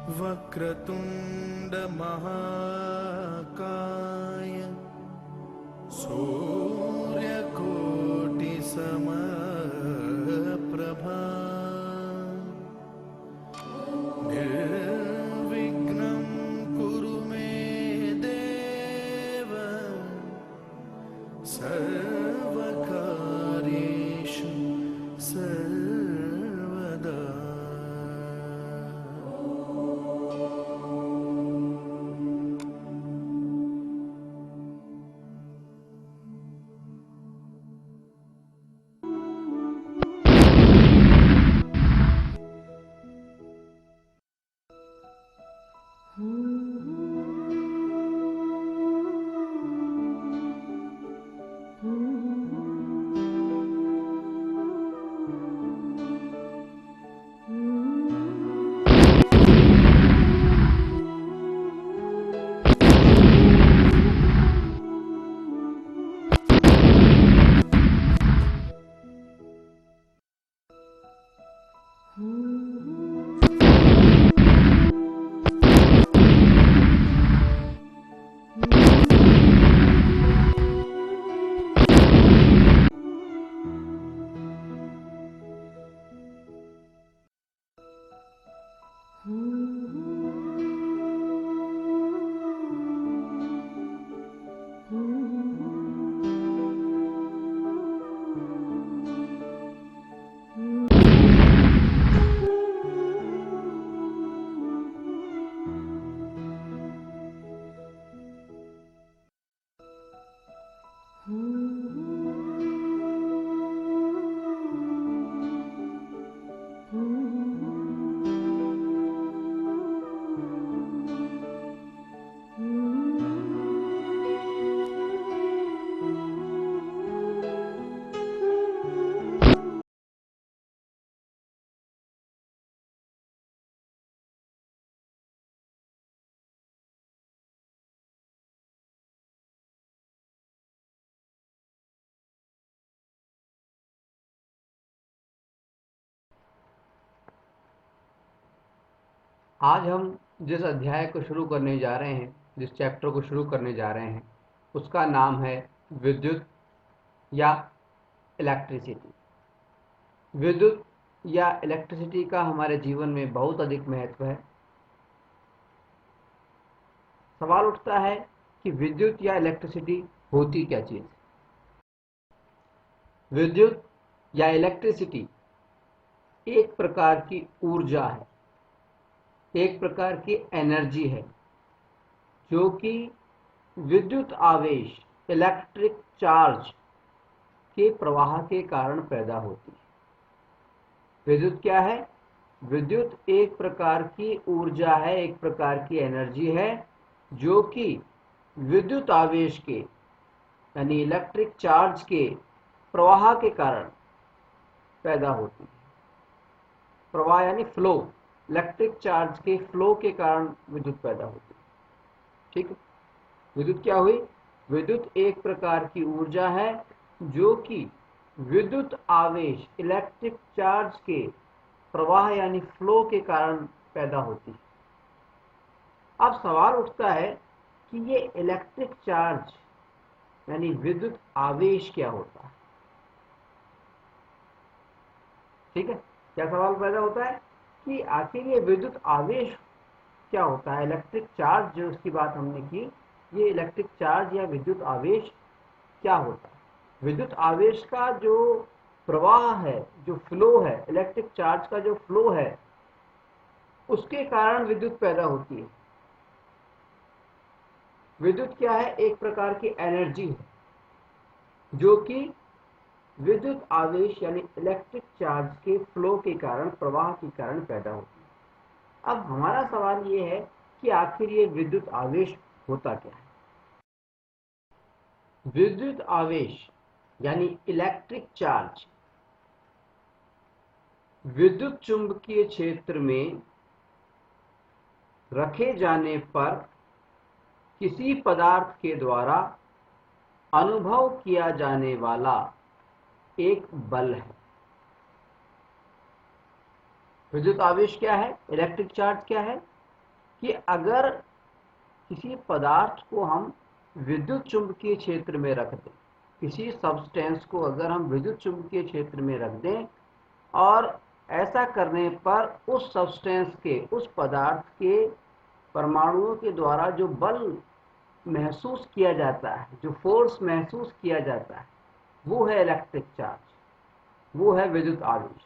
वक्रतुंड महाकाय सूर्यकोटि समप्रभा निर्विघ्नं कुरु मे देव सर्वकार्येषु सर्वदा। आज हम जिस अध्याय को शुरू करने जा रहे हैं, जिस चैप्टर को शुरू करने जा रहे हैं, उसका नाम है विद्युत या इलेक्ट्रिसिटी। विद्युत या इलेक्ट्रिसिटी का हमारे जीवन में बहुत अधिक महत्व है। सवाल उठता है कि विद्युत या इलेक्ट्रिसिटी होती क्या चीज़? विद्युत या इलेक्ट्रिसिटी एक प्रकार की ऊर्जा है, एक प्रकार की एनर्जी है, जो कि विद्युत आवेश इलेक्ट्रिक चार्ज के प्रवाह के कारण पैदा होती है। विद्युत क्या है? विद्युत एक प्रकार की ऊर्जा है, एक प्रकार की एनर्जी है, जो कि विद्युत आवेश के यानी इलेक्ट्रिक चार्ज के प्रवाह के कारण पैदा होती है। प्रवाह यानी फ्लो, इलेक्ट्रिक चार्ज के फ्लो के कारण विद्युत पैदा होती है। ठीक है, विद्युत क्या हुई? विद्युत एक प्रकार की ऊर्जा है जो कि विद्युत आवेश इलेक्ट्रिक चार्ज के प्रवाह यानी फ्लो के कारण पैदा होती है। अब सवाल उठता है कि ये इलेक्ट्रिक चार्ज यानी विद्युत आवेश क्या होता है? ठीक है, क्या सवाल पैदा होता है कि आखिर ये विद्युत आवेश क्या होता है? इलेक्ट्रिक चार्ज जो उसकी बात हमने की, ये इलेक्ट्रिक चार्ज या विद्युत आवेश क्या होता है? विद्युत आवेश का जो प्रवाह है, जो फ्लो है, इलेक्ट्रिक चार्ज का जो फ्लो है, उसके कारण विद्युत पैदा होती है। विद्युत क्या है? एक प्रकार की एनर्जी है जो कि विद्युत आवेश यानी इलेक्ट्रिक चार्ज के फ्लो के कारण, प्रवाह के कारण पैदा होती है। अब हमारा सवाल ये है कि आखिर ये विद्युत आवेश होता क्या है? विद्युत आवेश यानी इलेक्ट्रिक चार्ज विद्युत चुंबकीय क्षेत्र में रखे जाने पर किसी पदार्थ के द्वारा अनुभव किया जाने वाला एक बल है। विद्युत आवेश क्या है? इलेक्ट्रिक चार्ज क्या है? कि अगर किसी पदार्थ को हम विद्युत चुंबकीय क्षेत्र में रख दें, किसी सब्सटेंस को अगर हम विद्युत चुंबकीय क्षेत्र में रख दें और ऐसा करने पर उस सब्सटेंस के, उस पदार्थ के परमाणुओं के द्वारा जो बल महसूस किया जाता है, जो फोर्स महसूस किया जाता है, वो है इलेक्ट्रिक चार्ज, वो है विद्युत आवेश।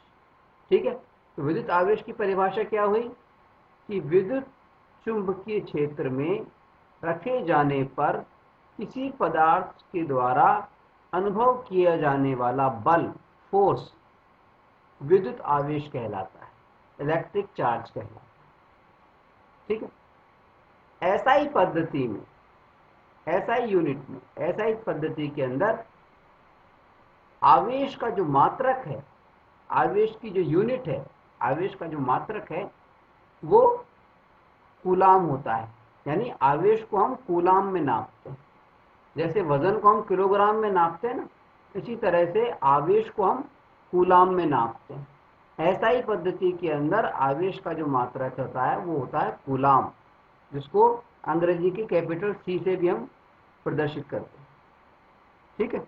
ठीक है, तो विद्युत आवेश की परिभाषा क्या हुई कि विद्युत चुंबकीय क्षेत्र में रखे जाने पर किसी पदार्थ के द्वारा अनुभव किया जाने वाला बल, फोर्स, विद्युत आवेश कहलाता है, इलेक्ट्रिक चार्ज कहलाता है। ठीक है, ऐसा ही पद्धति में, ऐसा ही यूनिट में, ऐसा ही पद्धति के अंदर आवेश का जो मात्रक है, आवेश की जो यूनिट है, आवेश का जो मात्रक है वो कूलाम होता है। यानी आवेश को हम कूलाम में नापते हैं, जैसे वजन को हम किलोग्राम में नापते हैं ना, इसी तरह से आवेश को हम कूलाम में नापते हैं। ऐसा ही पद्धति के अंदर आवेश का जो मात्रक होता है वो होता है कूलाम, जिसको अंग्रेजी के कैपिटल सी से भी हम प्रदर्शित करते हैं। ठीक है,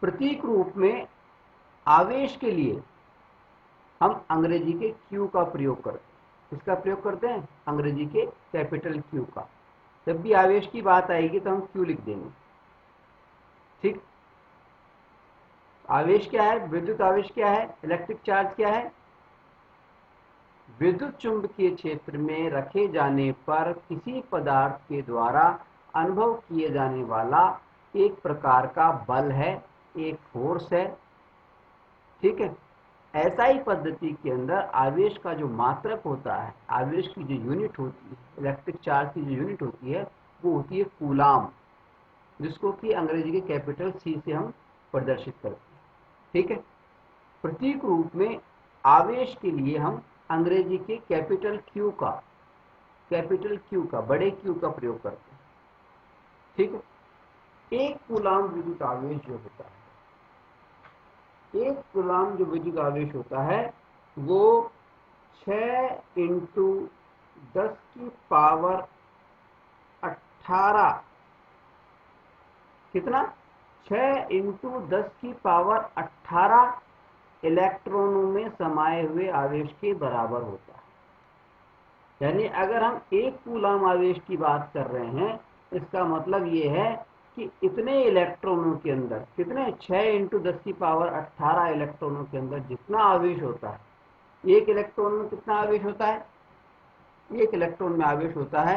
प्रतीक रूप में आवेश के लिए हम अंग्रेजी के क्यू का प्रयोग करते हैं। किसका प्रयोग करते हैं? अंग्रेजी के कैपिटल क्यू का। जब भी आवेश की बात आएगी तो हम क्यू लिख देंगे। ठीक, आवेश क्या है? विद्युत आवेश क्या है? इलेक्ट्रिक चार्ज क्या है? विद्युत चुंबकीय क्षेत्र में रखे जाने पर किसी पदार्थ के द्वारा अनुभव किए जाने वाला एक प्रकार का बल है, एक फोर्स है। ठीक है, ऐसा ही पद्धति के अंदर आवेश का जो मात्रक होता है, आवेश की जो यूनिट होती है, इलेक्ट्रिक चार्ज की जो यूनिट होती है वो होती है कूलाम, जिसको कि अंग्रेजी के कैपिटल सी से हम प्रदर्शित करते हैं। ठीक है, प्रतीक रूप में आवेश के लिए हम अंग्रेजी के कैपिटल क्यू का, बड़े क्यू का प्रयोग करते हैं। ठीक है, एक कूलाम विद्युत आवेश जो होता है, एक कूलाम जो विद्युत आवेश होता है वो 6 इंटू 10 की पावर 18, कितना? 6 इंटू 10 की पावर 18 इलेक्ट्रॉनों में समाये हुए आवेश के बराबर होता है। यानी अगर हम एक कूलाम आवेश की बात कर रहे हैं, इसका मतलब ये है कि इतने इलेक्ट्रॉनों के अंदर, कितने? 6 इंटू 10 की पावर 18 इलेक्ट्रॉनों के अंदर जितना आवेश होता है, एक इलेक्ट्रॉन में कितना आवेश होता है? एक इलेक्ट्रॉन में आवेश होता है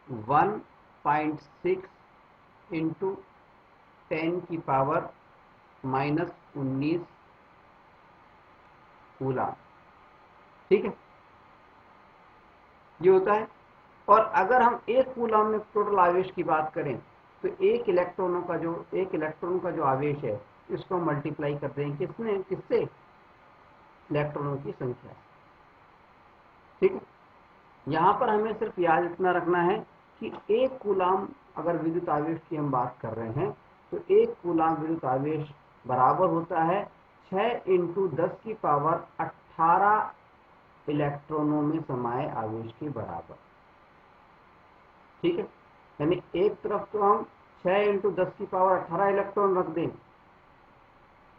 1.6 इंटू 10 की पावर -19 कूलाम। ठीक है, ये होता है। और अगर हम एक कूलाम में टोटल आवेश की बात करें तो एक इलेक्ट्रॉन का जो आवेश है, इसको मल्टीप्लाई कर देंगे किससे? इलेक्ट्रॉनों की संख्या। ठीक है, यहां पर हमें सिर्फ याद इतना रखना है कि एक कूलाम, अगर विद्युत आवेश की हम बात कर रहे हैं तो एक कूलाम विद्युत आवेश बराबर होता है 6 इंटू 10 की पावर 18 इलेक्ट्रॉनों में समाये आवेश के बराबर। ठीक है, यानी एक तरफ तो हम 6 इंटू 10 की पावर 18 इलेक्ट्रॉन रख दें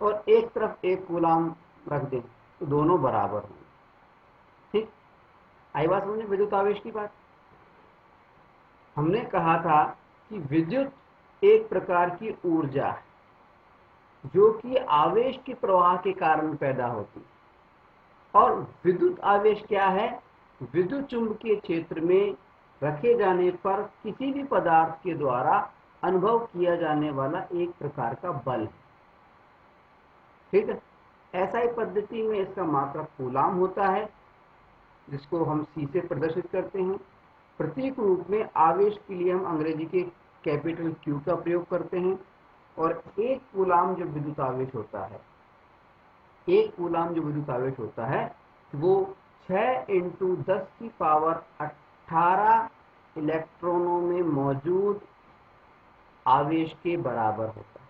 और एक तरफ एक कूलाम रख दें, तो दोनों बराबर होंगे। ठीक, आई बात समझे विद्युत आवेश की बात? हमने कहा था कि विद्युत एक प्रकार की ऊर्जा है जो कि आवेश के प्रवाह के कारण पैदा होती है। और विद्युत आवेश क्या है? विद्युत चुंबकीय क्षेत्र में रखे जाने पर किसी भी पदार्थ के द्वारा अनुभव किया जाने वाला एक प्रकार का बल है। ठीक है, ऐसा ही पद्धति में इसका मात्रक कूलाम होता है, जिसको हम सी से प्रदर्शित करते हैं। प्रतीक रूप में आवेश के लिए हम अंग्रेजी के कैपिटल क्यू का प्रयोग करते हैं। और एक कूलाम जो विद्युत आवेश होता है, एक कूलाम जो विद्युत आवेश होता है वो 6 इंटू 10 की पावर 18 इलेक्ट्रॉनों में मौजूद आवेश के बराबर होता है।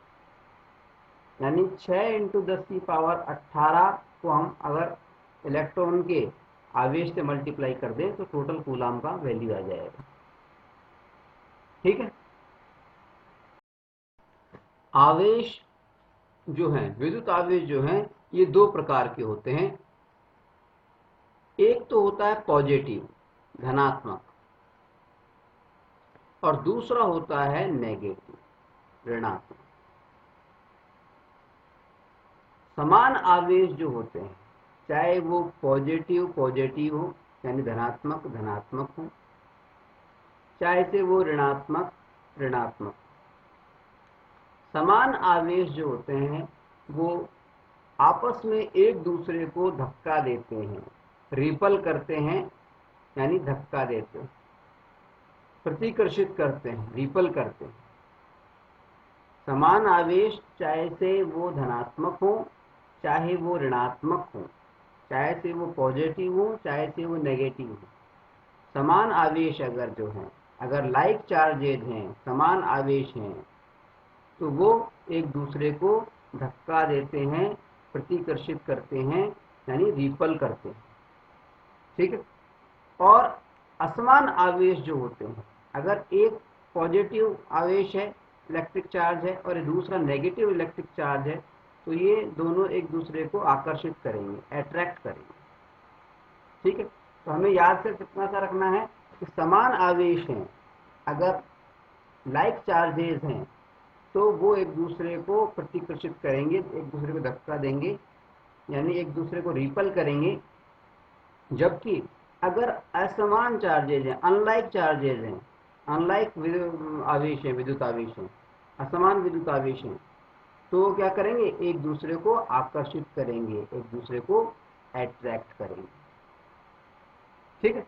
यानी 6 इंटू 10 की पावर 18 को हम अगर इलेक्ट्रॉन के आवेश से मल्टीप्लाई कर दें तो टोटल कूलाम का वैल्यू आ जाएगा। ठीक है। आवेश जो हैं, विद्युत आवेश जो हैं, ये दो प्रकार के होते हैं। एक तो होता है पॉजिटिव, धनात्मक, और दूसरा होता है नेगेटिव, ऋणात्मक। समान आवेश जो होते हैं, चाहे वो पॉजिटिव पॉजिटिव हो यानी धनात्मक धनात्मक हो, चाहे से वो ऋणात्मक ऋणात्मक, समान आवेश जो होते हैं वो आपस में एक दूसरे को धक्का देते हैं, रिपल करते हैं, यानी धक्का देते हैं, प्रतिकर्षित करते हैं, रिपल करते हैं। समान आवेश चाहे से वो धनात्मक हो चाहे वो ऋणात्मक हो, चाहे से वो पॉजिटिव हो चाहे से वो नेगेटिव हो, समान आवेश अगर जो है, अगर लाइक चार्जेज हैं, समान आवेश हैं, तो वो एक दूसरे को धक्का देते हैं, प्रतिकर्षित करते हैं, यानी रिपल करते हैं। ठीक है। और असमान आवेश जो होते हैं, अगर एक पॉजिटिव आवेश है, इलेक्ट्रिक चार्ज है, और दूसरा नेगेटिव इलेक्ट्रिक चार्ज है, तो ये दोनों एक दूसरे को आकर्षित करेंगे, अट्रैक्ट करेंगे। ठीक है। तो हमें याद से कितना सा रखना है कि समान आवेश हैं, अगर लाइक चार्जेस हैं, तो वो एक दूसरे को प्रतिकर्षित करेंगे, एक दूसरे को धक्का देंगे, यानी एक दूसरे को रिपल करेंगे। जबकि अगर असमान चार्जेज हैं, अनलाइक चार्जेज हैं, अनलाइक आवेश है, विद्युत आवेश है, असमान विद्युत आवेश है, तो क्या करेंगे, एक दूसरे को आकर्षित करेंगे, एक दूसरे को अट्रैक्ट करेंगे। ठीक है।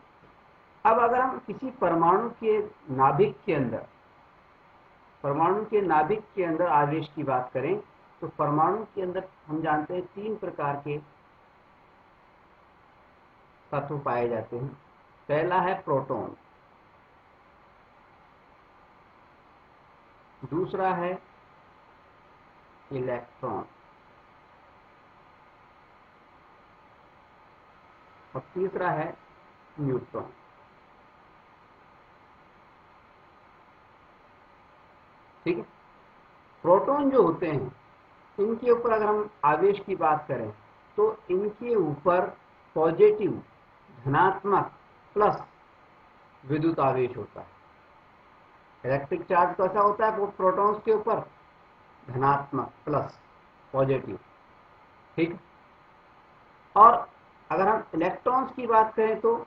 अब अगर हम किसी परमाणु के नाभिक के अंदर, परमाणु के नाभिक के अंदर आवेश की बात करें, तो परमाणु के अंदर हम जानते हैं 3 प्रकार के तत्व पाए जाते हैं। पहला है प्रोटॉन, दूसरा है इलेक्ट्रॉन, और तीसरा है न्यूट्रॉन। ठीक है। प्रोटॉन जो होते हैं, इनके ऊपर अगर हम आवेश की बात करें, तो इनके ऊपर पॉजिटिव, धनात्मक प्लस विद्युत आवेश होता है। इलेक्ट्रिक चार्ज कैसा होता है वो प्रोटॉन्स के ऊपर, धनात्मक प्लस पॉजिटिव। ठीक। और अगर हम इलेक्ट्रॉन्स की बात करें, तो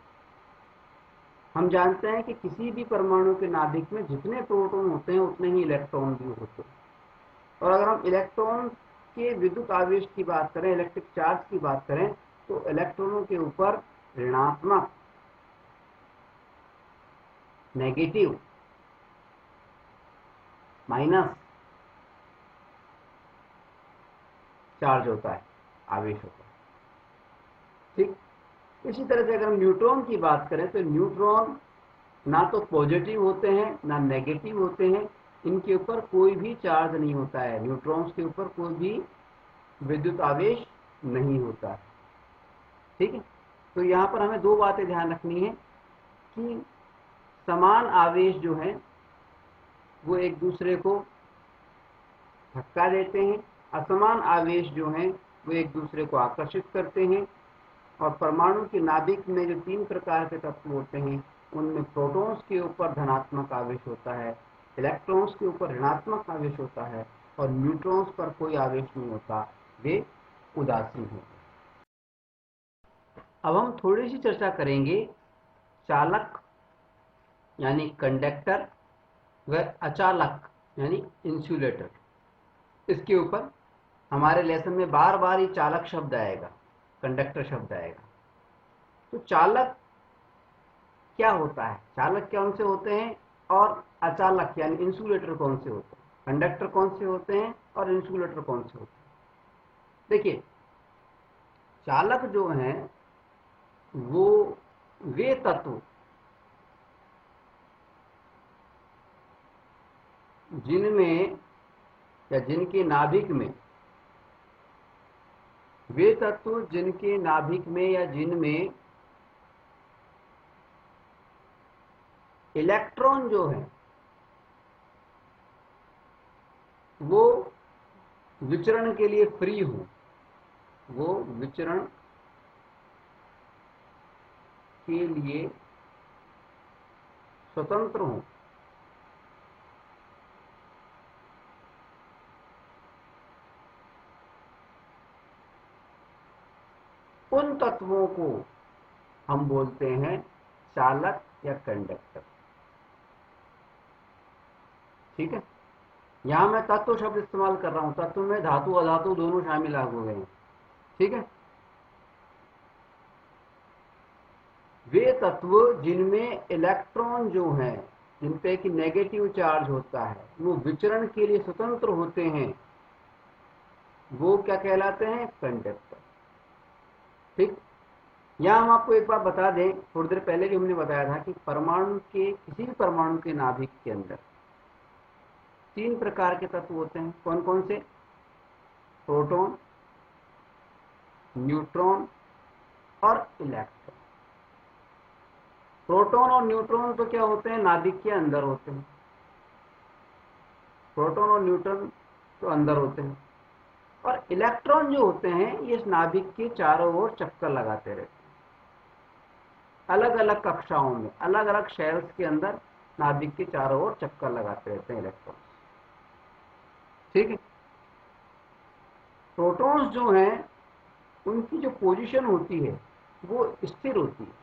हम जानते हैं कि किसी भी परमाणु के नाभिक में जितने प्रोटॉन होते हैं उतने ही इलेक्ट्रॉन भी होते हैं। और अगर हम इलेक्ट्रॉन के विद्युत आवेश की बात करें, इलेक्ट्रिक चार्ज की बात करें, तो इलेक्ट्रॉनों के ऊपर ऋणात्मक, नेगेटिव, माइनस चार्ज होता है, आवेश होता है। ठीक। इसी तरह से अगर हम न्यूट्रॉन की बात करें, तो न्यूट्रॉन ना तो पॉजिटिव होते हैं ना नेगेटिव होते हैं, इनके ऊपर कोई भी चार्ज नहीं होता है, न्यूट्रॉन्स के ऊपर कोई भी विद्युत आवेश नहीं होता है। ठीक है। तो यहाँ पर हमें 2 बातें ध्यान रखनी है कि समान आवेश जो हैं वो एक दूसरे को धक्का देते हैं, असमान आवेश जो हैं वो एक दूसरे को आकर्षित करते हैं। और परमाणु के नाभिक में जो 3 प्रकार के तत्व होते हैं, उनमें प्रोटॉन्स के ऊपर धनात्मक आवेश होता है, इलेक्ट्रॉन्स के ऊपर ऋणात्मक आवेश होता है, और न्यूट्रॉन्स पर कोई आवेश नहीं होता, वे उदासीन होते हैं। अब हम थोड़ी सी चर्चा करेंगे चालक यानी कंडक्टर व अचालक यानी इंसुलेटर। इसके ऊपर हमारे लेसन में बार बार ही चालक शब्द आएगा, कंडक्टर शब्द आएगा। तो चालक क्या होता है, चालक कौन से होते हैं, और अचालक यानी इंसुलेटर कौन से होते हैं, कंडक्टर कौन से होते हैं और इंसुलेटर कौन से होते हैं। देखिए, चालक जो हैं वो वे तत्व जिनमें या जिनके नाभिक में, वे तत्व जिनके नाभिक में या जिनमें इलेक्ट्रॉन जो है वो विचरण के लिए फ्री हो, वो विचरण के लिए स्वतंत्र हो, उन तत्वों को हम बोलते हैं चालक या कंडक्टर। ठीक है, यहां मैं तत्व शब्द इस्तेमाल कर रहा हूं, तत्व में धातु अधातु दोनों शामिल हो गए हैं। ठीक है, वे तत्व जिनमें इलेक्ट्रॉन जो हैं, जिन पे कि नेगेटिव चार्ज होता है, वो विचरण के लिए स्वतंत्र होते हैं, वो क्या कहलाते हैं? कंडक्टर। ठीक, यहां हम आपको एक बात बता दें, थोड़ी देर पहले भी हमने बताया था कि परमाणु के, किसी भी परमाणु के नाभिक के अंदर 3 प्रकार के तत्व होते हैं। कौन कौन से? प्रोटॉन, न्यूट्रॉन और इलेक्ट्रॉन। प्रोटॉन और न्यूट्रॉन तो क्या होते हैं? नाभिक के अंदर होते हैं। प्रोटॉन और न्यूट्रॉन तो अंदर होते हैं, और इलेक्ट्रॉन जो होते हैं ये इस नाभिक के चारों ओर चक्कर लगाते रहते हैं, अलग अलग कक्षाओं में, अलग अलग शेल्स के अंदर नाभिक के चारों ओर चक्कर लगाते रहते हैं इलेक्ट्रॉन। ठीक है, प्रोटॉन्स जो हैं उनकी जो पोजीशन होती है वो स्थिर होती है,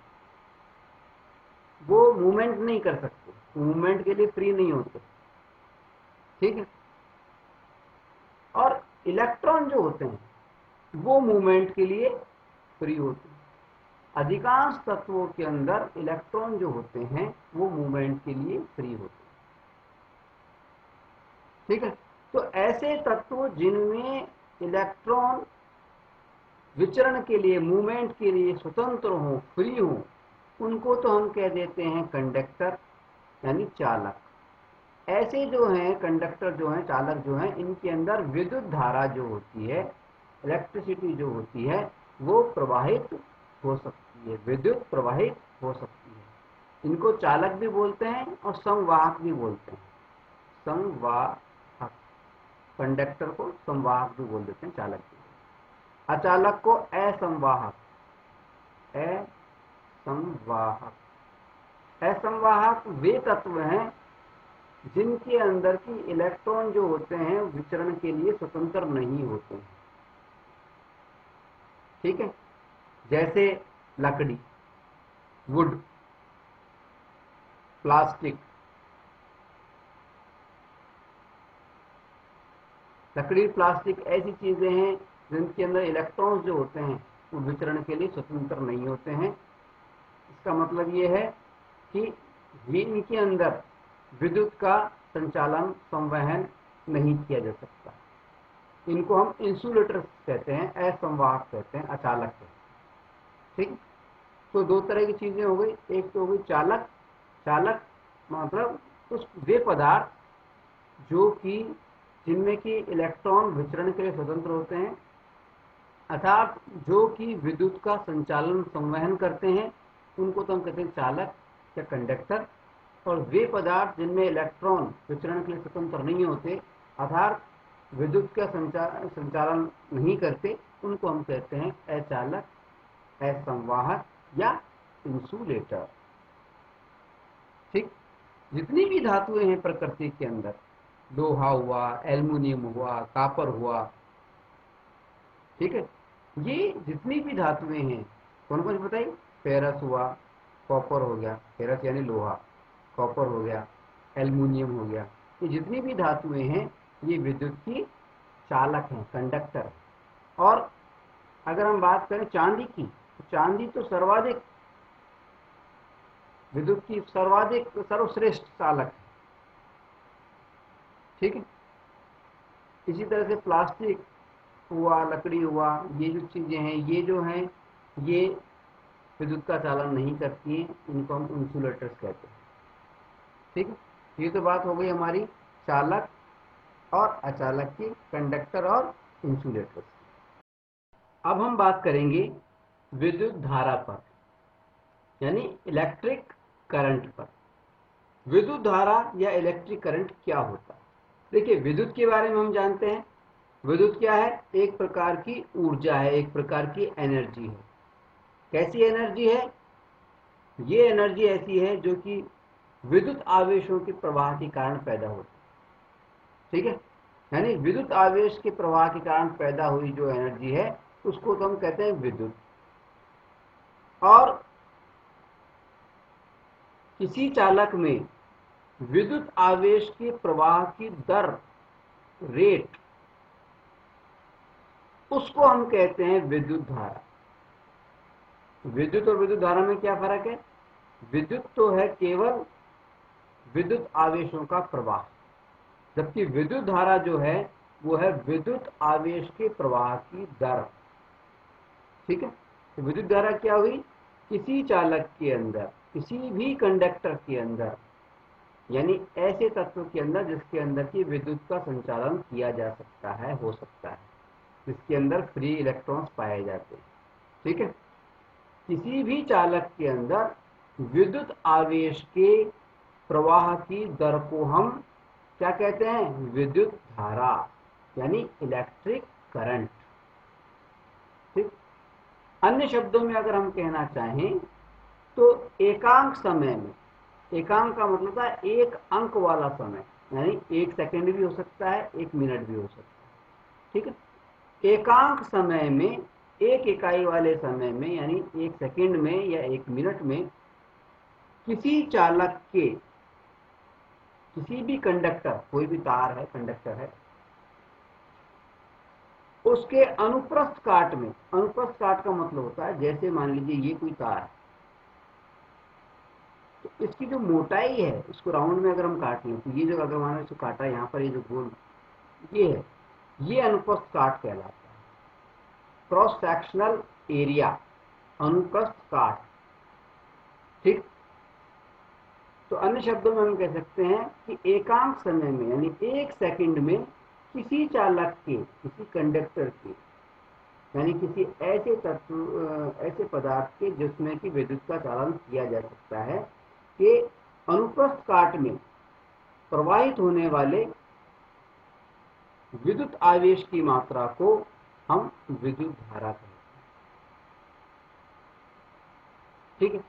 वो मूवमेंट नहीं कर सकते, मूवमेंट के लिए फ्री नहीं होते। ठीक है, और इलेक्ट्रॉन जो होते हैं वो मूवमेंट के लिए फ्री होते हैं। अधिकांश तत्वों के अंदर इलेक्ट्रॉन जो होते हैं वो मूवमेंट के लिए फ्री होते हैं। ठीक है, तो ऐसे तत्व जिनमें इलेक्ट्रॉन विचरण के लिए, मूवमेंट के लिए स्वतंत्र हो, फ्री हो, उनको तो हम कह देते हैं कंडक्टर यानी चालक। ऐसे जो हैं कंडक्टर, जो हैं चालक, जो हैं इनके अंदर विद्युत धारा जो होती है, इलेक्ट्रिसिटी जो होती है, वो प्रवाहित हो सकती है, विद्युत प्रवाहित हो सकती है। इनको चालक भी बोलते हैं और संवाहक भी बोलते हैं। संवाहक, कंडक्टर को संवाहक भी बोल देते हैं, चालक भी। अचालक को असंवाहक, असंवाहक। असंवाहक वे तत्व हैं जिनके अंदर की इलेक्ट्रॉन जो होते हैं विचरण के लिए स्वतंत्र नहीं होते हैं। ठीक है, जैसे लकड़ी, वुड, प्लास्टिक। लकड़ी, प्लास्टिक ऐसी चीजें हैं जिनके अंदर इलेक्ट्रॉन्स जो होते हैं वो विचरण के लिए स्वतंत्र नहीं होते हैं। इसका मतलब ये है कि इनके अंदर विद्युत का संचालन, संवहन नहीं किया जा सकता। इनको हम इंसुलेटर कहते हैं, असंवाहक कहते हैं, अचालक कहते हैं। ठीक, तो 2 तरह की चीजें हो गई। एक तो हो गई चालक। चालक मतलब उस वे पदार्थ जो कि जिनमें कि इलेक्ट्रॉन विचरण के लिए स्वतंत्र होते हैं, अर्थात जो कि विद्युत का संचालन, संवहन करते हैं, उनको तो हम कहते हैं चालक या कंडक्टर। और वे पदार्थ जिनमें इलेक्ट्रॉन विचरण के लिए स्वतंत्र नहीं होते, अर्थात विद्युत का संचालन नहीं करते, उनको हम कहते हैं अचालक, असंवाहक या इंसुलेटर। ठीक, जितनी भी धातुएं हैं प्रकृति के अंदर, लोहा हुआ, एल्युमिनियम हुआ, कॉपर हुआ, ठीक है, ये जितनी भी धातुएं हैं, कौन कौन सी बताइए? फेरस हुआ, कॉपर हो गया, फेरस यानी लोहा, कॉपर हो गया, एल्युमिनियम हो गया, ये जितनी भी धातुएं हैं ये विद्युत की चालक हैं, कंडक्टर हैं। और अगर हम बात करें चांदी की, तो चांदी तो सर्वाधिक विद्युत की सर्वाधिक सर्वश्रेष्ठ चालक है। ठीक है, इसी तरह से प्लास्टिक हुआ, लकड़ी हुआ, ये जो चीजें हैं, ये जो हैं, ये विद्युत का चालन नहीं करती हैं, इनको हम इंसुलेटर्स कहते हैं। ठीक है, ये तो बात हो गई हमारी चालक और अचालक की, कंडक्टर और इंसुलेटर्स। अब हम बात करेंगे विद्युत धारा पर, यानी इलेक्ट्रिक करंट पर। विद्युत धारा या इलेक्ट्रिक करंट क्या होता है? देखिए, विद्युत के बारे में हम जानते हैं। विद्युत क्या है? एक प्रकार की ऊर्जा है, एक प्रकार की एनर्जी है। कैसी एनर्जी है? ये एनर्जी ऐसी है जो कि विद्युत आवेशों के प्रवाह के कारण पैदा होती है। ठीक है, यानी विद्युत आवेश के प्रवाह के कारण पैदा हुई जो एनर्जी है उसको तो हम कहते हैं विद्युत। और किसी चालक में विद्युत आवेश के प्रवाह की दर, रेट, उसको हम कहते हैं विद्युत धारा। विद्युत और विद्युत धारा में क्या फर्क है? विद्युत तो है केवल विद्युत आवेशों का प्रवाह, जबकि विद्युत धारा जो है वो है विद्युत आवेश के प्रवाह की दर। ठीक है, तो विद्युत धारा क्या हुई? किसी चालक के अंदर, किसी भी कंडक्टर के अंदर, यानी ऐसे तत्व के अंदर जिसके अंदर की विद्युत का संचालन किया जा सकता है, हो सकता है, जिसके अंदर फ्री इलेक्ट्रॉन्स पाए जाते हैं। ठीक है, किसी भी चालक के अंदर विद्युत आवेश के प्रवाह की दर को हम क्या कहते हैं? विद्युत धारा, यानी इलेक्ट्रिक करंट। ठीक, अन्य शब्दों में अगर हम कहना चाहें तो एकांक समय में, एकांक का मतलब है एक अंक वाला समय, यानी 1 सेकंड भी हो सकता है, 1 मिनट भी हो सकता है। ठीक है, एकांक समय में, एक इकाई वाले समय में, यानी 1 सेकंड में या 1 मिनट में किसी चालक के, किसी भी कंडक्टर, कोई भी तार है, कंडक्टर है, उसके अनुप्रस्थ काट में, अनुप्रस्थ काट का मतलब होता है जैसे मान लीजिए ये कोई तार है, तो इसकी जो मोटाई है उसको राउंड में अगर हम काट लें तो ये जो, अगर मान लो इसको काटा, यहाँ पर ये जो गोल ये है, ये अनुप्रस्थ काट कहलाता है। क्रॉस सेक्शनल एरिया, अनुप्रस्थ काट। ठीक, तो अन्य शब्दों में हम कह सकते हैं कि एकांक समय में, यानी 1 सेकंड में किसी चालक के, किसी कंडक्टर के, यानी किसी ऐसे तत्व, ऐसे पदार्थ के जिसमें कि विद्युत का चालन किया जा सकता है, कि अनुप्रस्थ काट में प्रवाहित होने वाले विद्युत आवेश की मात्रा को हम विद्युत धारा कहते हैं। ठीक है,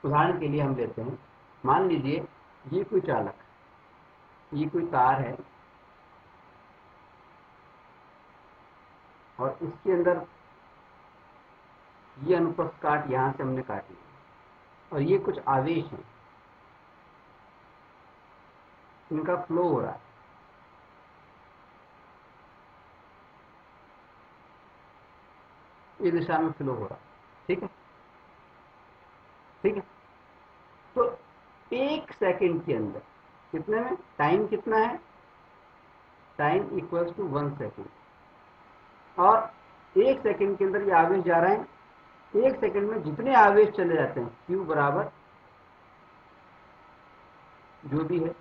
उदाहरण के लिए हम लेते हैं, मान लीजिए ये कोई चालक, ये कोई तार है और इसके अंदर ये अनुप्रस्थ काट यहां से हमने काट लिया और ये कुछ आवेश है, इनका फ्लो हो रहा है। ये दिशा में फ्लो हो रहा है। ठीक है, ठीक है, तो 1 सेकंड के अंदर कितने में, टाइम कितना है? Time equals to 1 second. और 1 सेकंड के अंदर ये आवेश जा रहे हैं, 1 सेकंड में जितने आवेश चले जाते हैं, Q बराबर जो भी है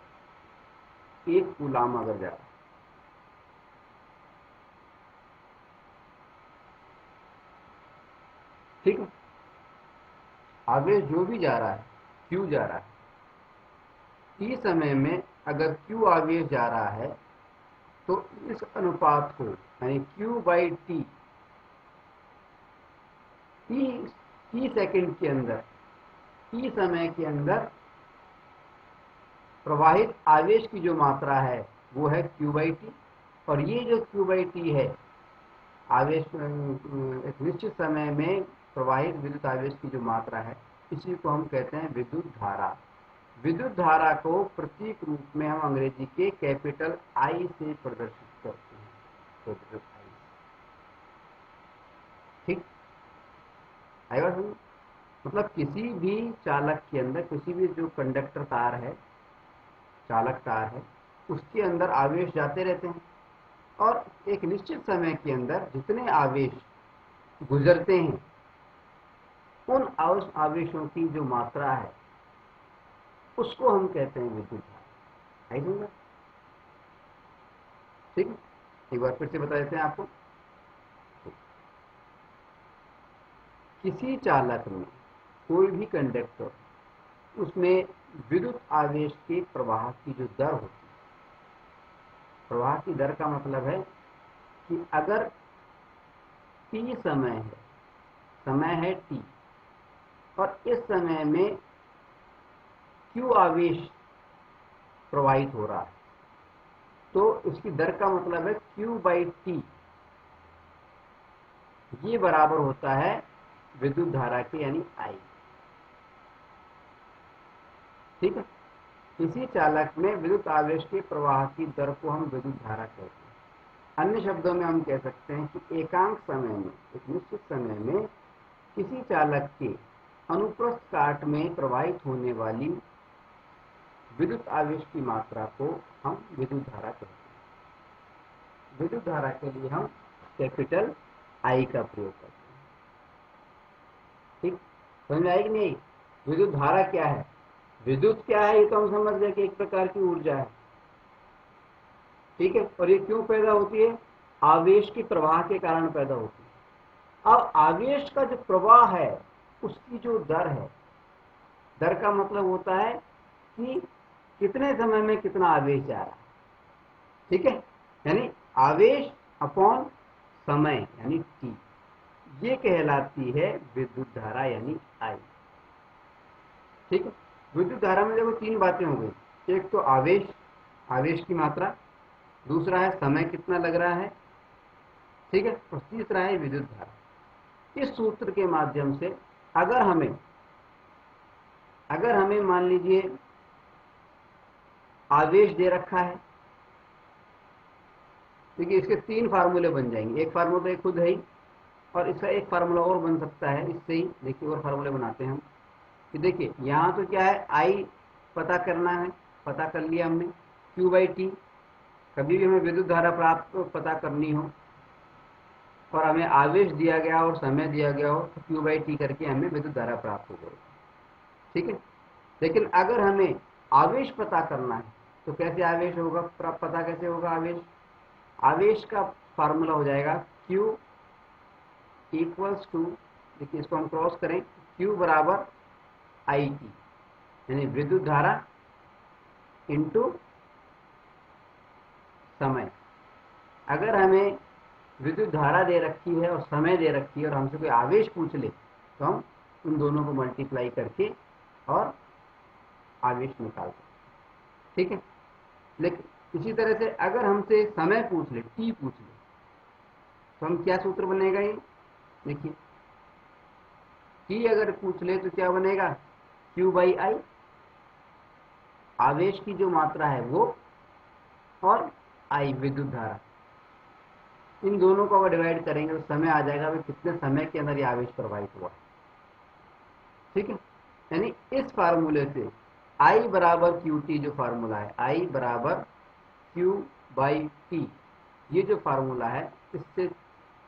1 कूलाम अगर जा रहा है। ठीक है, आवेश जो भी जा रहा है, Q जा रहा है, T समय में अगर Q आवेश जा रहा है तो इस अनुपात को, यानी Q by T, T second के अंदर, टी समय के अंदर प्रवाहित आवेश की जो मात्रा है वो है Q बाई टी। और ये जो Q बाई टी है, आवेश, एक निश्चित समय में प्रवाहित विद्युत आवेश की जो मात्रा है, इसी को हम कहते हैं विद्युत धारा। विद्युत धारा को प्रतीक रूप में हम अंग्रेजी के कैपिटल आई से प्रदर्शित करते हैं, कैपिटल आई। ठीक, आई बात समझ? मतलब किसी भी चालक के अंदर, किसी भी जो कंडक्टर तार है, चालक तार है, उसके अंदर आवेश जाते रहते हैं और एक निश्चित समय के अंदर जितने आवेश गुजरते हैं, उन आवेशों की जो मात्रा है उसको हम कहते हैं विद्युत धारा। आई समझ? ठीक है, एक बार फिर से बता देते हैं आपको। किसी चालक में कोई भी कंडक्टर, उसमें विद्युत आवेश के प्रवाह की जो दर होती है, प्रवाह की दर का मतलब है कि अगर t समय है t, और इस समय में q आवेश प्रवाहित हो रहा है, तो इसकी दर का मतलब है q/t, ये बराबर होता है विद्युत धारा के यानी I। ठीक है, इसी चालक में विद्युत आवेश के प्रवाह की दर को हम विद्युत धारा कहते हैं। अन्य शब्दों में हम कह सकते हैं कि एकांक समय में, एक निश्चित समय में किसी चालक के अनुप्रस्थ काट में प्रवाहित होने वाली विद्युत आवेश की मात्रा को हम विद्युत धारा कहते हैं। विद्युत धारा के लिए हम कैपिटल I का प्रयोग करते हैं। ठीक, समझ में आई कि नहीं? विद्युत धारा क्या है, विद्युत क्या है, ये तो हम समझ गए कि एक प्रकार की ऊर्जा है। ठीक है, और ये क्यों पैदा होती है? आवेश के प्रवाह के कारण पैदा होती है। अब आवेश का जो प्रवाह है उसकी जो दर है, दर का मतलब होता है कि कितने समय में कितना आवेश जा रहा है। ठीक है, यानी आवेश अपॉन समय यानी t, ये कहलाती है विद्युत धारा यानी I। ठीक है, विद्युत धारा में देखो तीन बातें हो गई, एक तो आवेश, आवेश की मात्रा, दूसरा है समय कितना लग रहा है, ठीक है, और तीसरा है विद्युत धारा। इस सूत्र के माध्यम से अगर हमें मान लीजिए आवेश दे रखा है, देखिए इसके तीन फार्मूले बन जाएंगे। एक फार्मूला तो खुद है ही, और इसका एक फार्मूला और बन सकता है इससे ही। देखिए और फार्मूले बनाते हैं हम कि देखिए यहाँ तो क्या है, I पता करना है, पता कर लिया हमने, q/t। कभी भी हमें विद्युत धारा प्राप्त पता करनी हो और हमें आवेश दिया गया और समय दिया गया हो, तो q/t करके हमें विद्युत धारा प्राप्त हो जाएगी। ठीक है, लेकिन अगर हमें आवेश पता करना है तो कैसे आवेश होगा, पता कैसे होगा आवेश? आवेश का फार्मूला हो जाएगा Q इक्वल्स टू, देखिए इसको हम क्रॉस करें, Q बराबर IT, यानी विद्युत धारा इंटू समय। अगर हमें विद्युत धारा दे रखी है और समय दे रखी है और हमसे कोई आवेश पूछ ले, तो हम उन दोनों को मल्टीप्लाई करके और आवेश निकाल सकते। ठीक है, लेकिन इसी तरह से अगर हमसे समय पूछ ले, t पूछ ले, तो हम क्या सूत्र बनेगा ये देखिए, t अगर पूछ ले तो क्या बनेगा, q/I, आवेश की जो मात्रा है वो, और I विद्युत धारा, इन दोनों को अगर डिवाइड करेंगे तो समय आ जाएगा भाई कितने समय के अंदर ये आवेश प्रवाहित हुआ। ठीक है, यानी इस फार्मूले से I बराबर QT जो फार्मूला है, I बराबर Q/T, ये जो फार्मूला है, इससे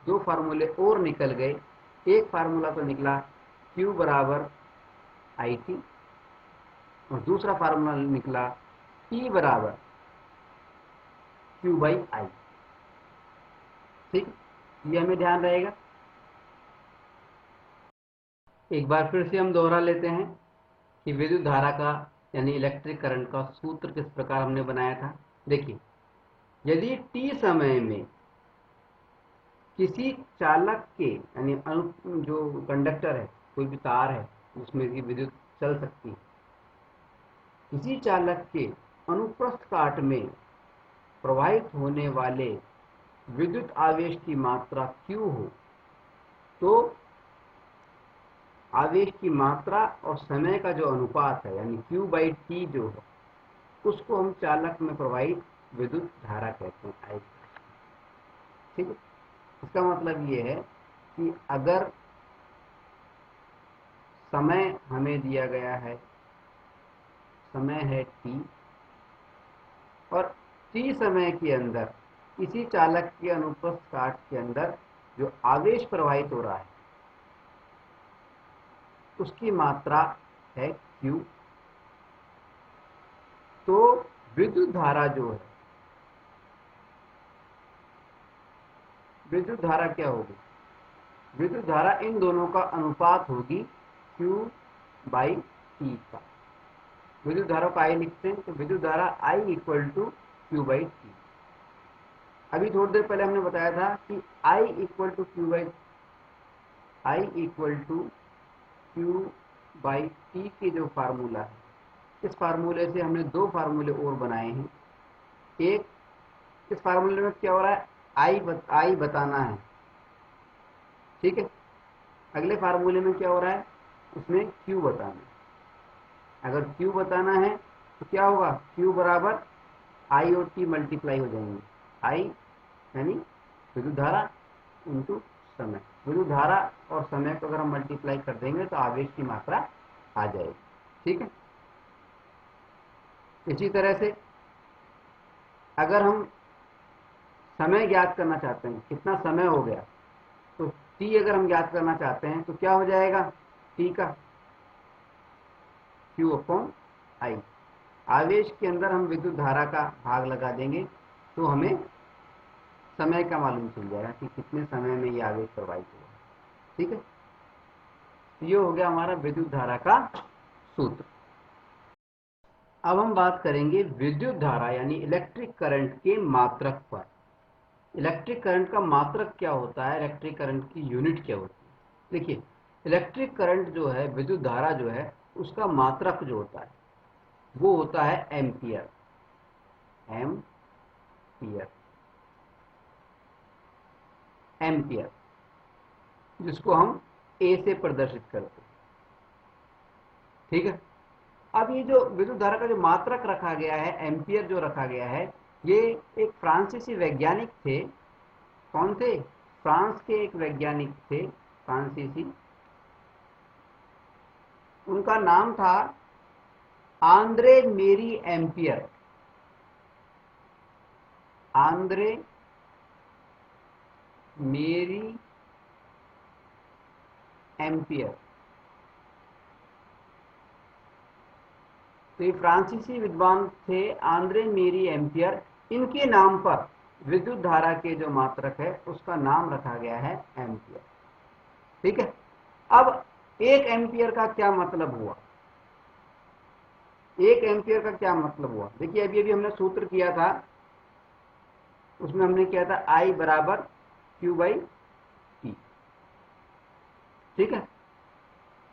दो फार्मूले और निकल गए। एक फार्मूला तो निकला Q बराबर IT, और दूसरा फार्मूला निकला T बराबर Q/I। ठीक, ये हमें ध्यान रहेगा। एक बार फिर से हम दोहरा लेते हैं कि विद्युत धारा का यानी इलेक्ट्रिक करंट का सूत्र किस प्रकार हमने बनाया था। देखिए, यदि t समय में किसी चालक के यानी जो कंडक्टर है, कोई भी तार है जिसमें की विद्युत चल सकती है, किसी चालक के अनुप्रस्थ काट में प्रवाहित होने वाले विद्युत आवेश की मात्रा Q हो, तो आवेश की मात्रा और समय का जो अनुपात है यानी q/t जो है, उसको हम चालक में प्रवाहित विद्युत धारा कहते हैं, I। ठीक है, इसका मतलब ये है कि अगर समय हमें दिया गया है, समय है t, और t समय के अंदर इसी चालक के अनुप्रस्थ काट के अंदर जो आवेश प्रवाहित हो रहा है उसकी मात्रा है Q, तो विद्युत धारा जो है, विद्युत धारा क्या होगी, विद्युत धारा इन दोनों का अनुपात होगी Q/T का। विद्युत धारा को आई लिखते हैं, तो विद्युत धारा I equal to Q by T. अभी थोड़ी देर पहले हमने बताया था कि I equal to Q by T की जो फार्मूला है, इस फार्मूले से हमने दो फार्मूले और बनाए हैं। एक, इस फार्मूले में क्या हो रहा है, आई बताना है, ठीक है। अगले फार्मूले में क्या हो रहा है, उसमें क्यू बताना है। अगर क्यू बताना है तो क्या होगा, क्यू बराबर आई और टी मल्टीप्लाई हो जाएंगे। आई यानी विद्युत धारा इंटू समय। विद्युत धारा और समय को अगर हम मल्टीप्लाई कर देंगे तो आवेश की मात्रा आ जाएगी, ठीक है। इसी तरह से अगर हम समय ज्ञात करना चाहते हैं, कितना समय हो गया, तो टी अगर हम ज्ञात करना चाहते हैं तो क्या हो जाएगा, टी का क्यू अपॉन आई। आवेश के अंदर हम विद्युत धारा का भाग लगा देंगे तो हमें समय का मालूम चल जाएगा कि कितने समय में ये आवेश प्रवाहित हुआ, ठीक है। ये हो गया हमारा विद्युत धारा का सूत्र। अब हम बात करेंगे विद्युत धारा यानी इलेक्ट्रिक करंट के मात्रक पर। इलेक्ट्रिक करंट का मात्रक क्या होता है, इलेक्ट्रिक करंट की यूनिट क्या होती है। देखिए, इलेक्ट्रिक करंट जो है, विद्युत धारा जो है, उसका मात्रक जो होता है वो होता है एम्पियर। एम्पियर जिसको हम ए से प्रदर्शित करते हैं, ठीक है। अब ये जो विद्युत धारा का जो मात्रक रखा गया है, एम्पियर जो रखा गया है, ये एक फ्रांसीसी वैज्ञानिक थे। कौन थे, फ्रांस के एक वैज्ञानिक थे, फ्रांसीसी। उनका नाम था आंद्रे मेरी एम्पियर। आंद्रे मेरी एम्पियर। तो ये फ्रांसीसी विद्वान थे आंद्रे मेरी एम्पियर। इनके नाम पर विद्युत धारा के जो मात्रक है उसका नाम रखा गया है एम्पियर, ठीक है। अब एक एम्पियर का क्या मतलब हुआ, एक एम्पियर का क्या मतलब हुआ, देखिए अभी अभी हमने सूत्र किया था, उसमें हमने किया था आई बराबर क्यू बाई टी, ठीक है।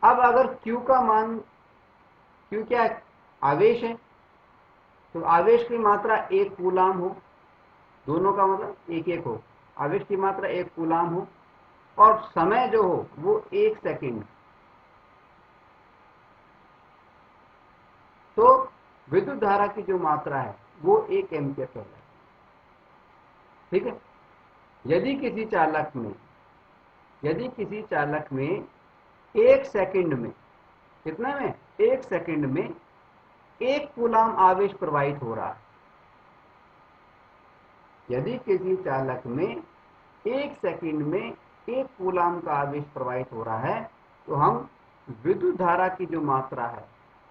अब अगर क्यू का मान, क्यू क्या है, आवेश है, तो आवेश की मात्रा एक कूलाम हो, दोनों का मतलब एक एक हो, आवेश की मात्रा एक कूलाम हो, और समय जो हो वो 1 सेकेंड, तो विद्युत धारा की जो मात्रा है वो 1 एम्पियर कहलाती है, ठीक है। यदि किसी चालक में 1 सेकेंड में, कितना में, 1 सेकेंड में 1 कूलाम आवेश प्रवाहित हो रहा है, यदि किसी चालक में 1 सेकेंड में 1 कूलाम का आवेश प्रवाहित हो रहा है, तो हम विद्युत धारा की जो मात्रा है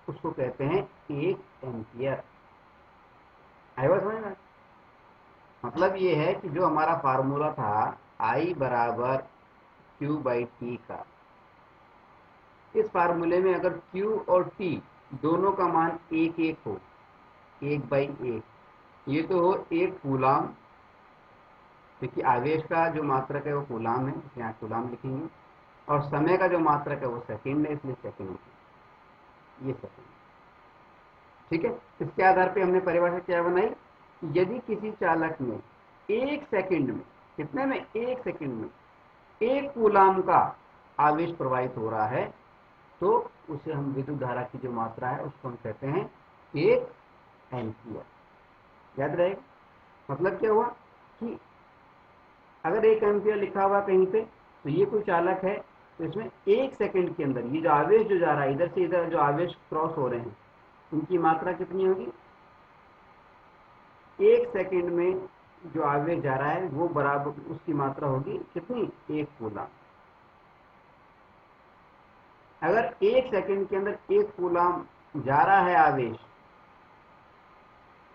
उसको कहते हैं 1 एम्पियर। आई बात समझ में। मतलब ये है कि जो हमारा फार्मूला था आई बराबर क्यू बाई टी का, इस फार्मूले में अगर क्यू और टी दोनों का मान एक एक हो, 1/1, ये तो हो 1 कूलाम, क्योंकि आवेश का जो मात्रक है वो कूलाम है, यहाँ कूलाम लिखेंगे, और समय का जो मात्रक है वो सेकेंड है, इसलिए सेकेंड लिखेंगे, ये सेकेंड, ठीक है। इसके आधार पे हमने परिभाषा क्या बनाई, यदि किसी चालक में 1 सेकेंड में, कितने में, 1 सेकेंड में 1 कूलाम का आवेश प्रवाहित हो रहा है, तो उसे हम विद्युत धारा की जो मात्रा है उसको हम कहते हैं 1 एम्पियर। याद रहेगा। मतलब क्या हुआ कि अगर 1 एम्पियर लिखा हुआ कहीं पे, तो ये कोई चालक है, तो इसमें 1 सेकेंड के अंदर ये जो आवेश जो जा रहा है, इधर से इधर जो आवेश क्रॉस हो रहे हैं, उनकी मात्रा कितनी होगी, 1 सेकेंड में जो आवेश जा रहा है वो बराबर, उसकी मात्रा होगी कितनी, 1 कूलाम। अगर 1 सेकेंड के अंदर 1 कूलाम जा रहा है आवेश,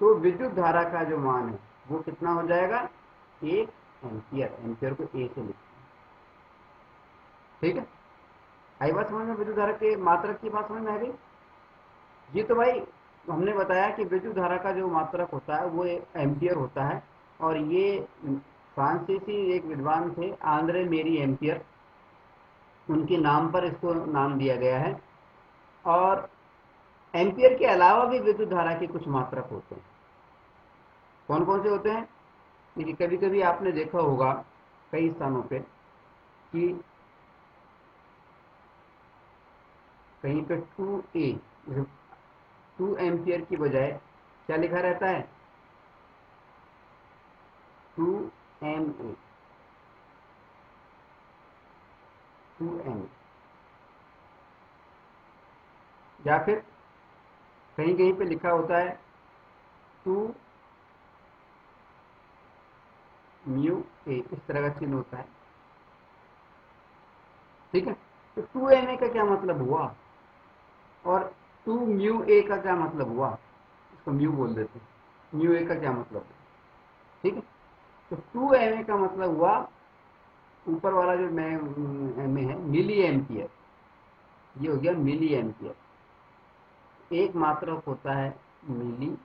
तो विद्युत धारा का जो मान है वो कितना हो जाएगा, 1 एम्पियर। एम्पियर को ए से लिखते हैं, ठीक है। आई बात समझ में, विद्युत धारा के मात्रक की बात समझ में आ गई। ये तो भाई हमने बताया कि विद्युत धारा का जो मात्रक होता है वो एम्पियर होता है, और ये फ्रांसीसी एक विद्वान थे आंद्रे मेरी एम्पियर, उनके नाम पर इसको नाम दिया गया है। और एम्पियर के अलावा भी विद्युत धारा के कुछ मात्रक होते हैं। कौन कौन से होते हैं? देखिए, कभी कभी आपने देखा होगा कई स्थानों पे कि कहीं पे 2A, 2 एम्पियर की बजाय क्या लिखा रहता है? 2MA, 2MA। या फिर कहीं कहीं पे लिखा होता है 2μA, इस तरह का चिन्ह होता है। ठीक है, तो 2MA का क्या मतलब हुआ और 2μA का क्या मतलब हुआ? इसको म्यू बोल देते हैं, μA का क्या मतलब है? ठीक है, तो 2MA का मतलब हुआ, ऊपर वाला जो MA है मिली एम्पियर, ये हो गया मिली एम्पियर। एक मात्रक होता है मिली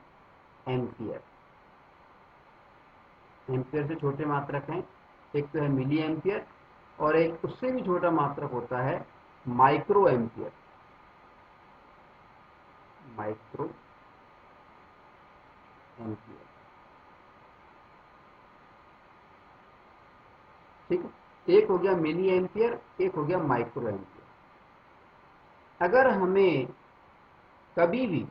एम्पियर, एम्पियर से छोटे मात्रक हैं, एक तो है मिली एम्पियर और एक उससे भी छोटा मात्रक होता है माइक्रो एम्पियर। माइक्रो एम्पियर, ठीक है, एक हो गया मिली एम्पियर, एक हो गया माइक्रो एम्पियर। अगर हमें कभी भी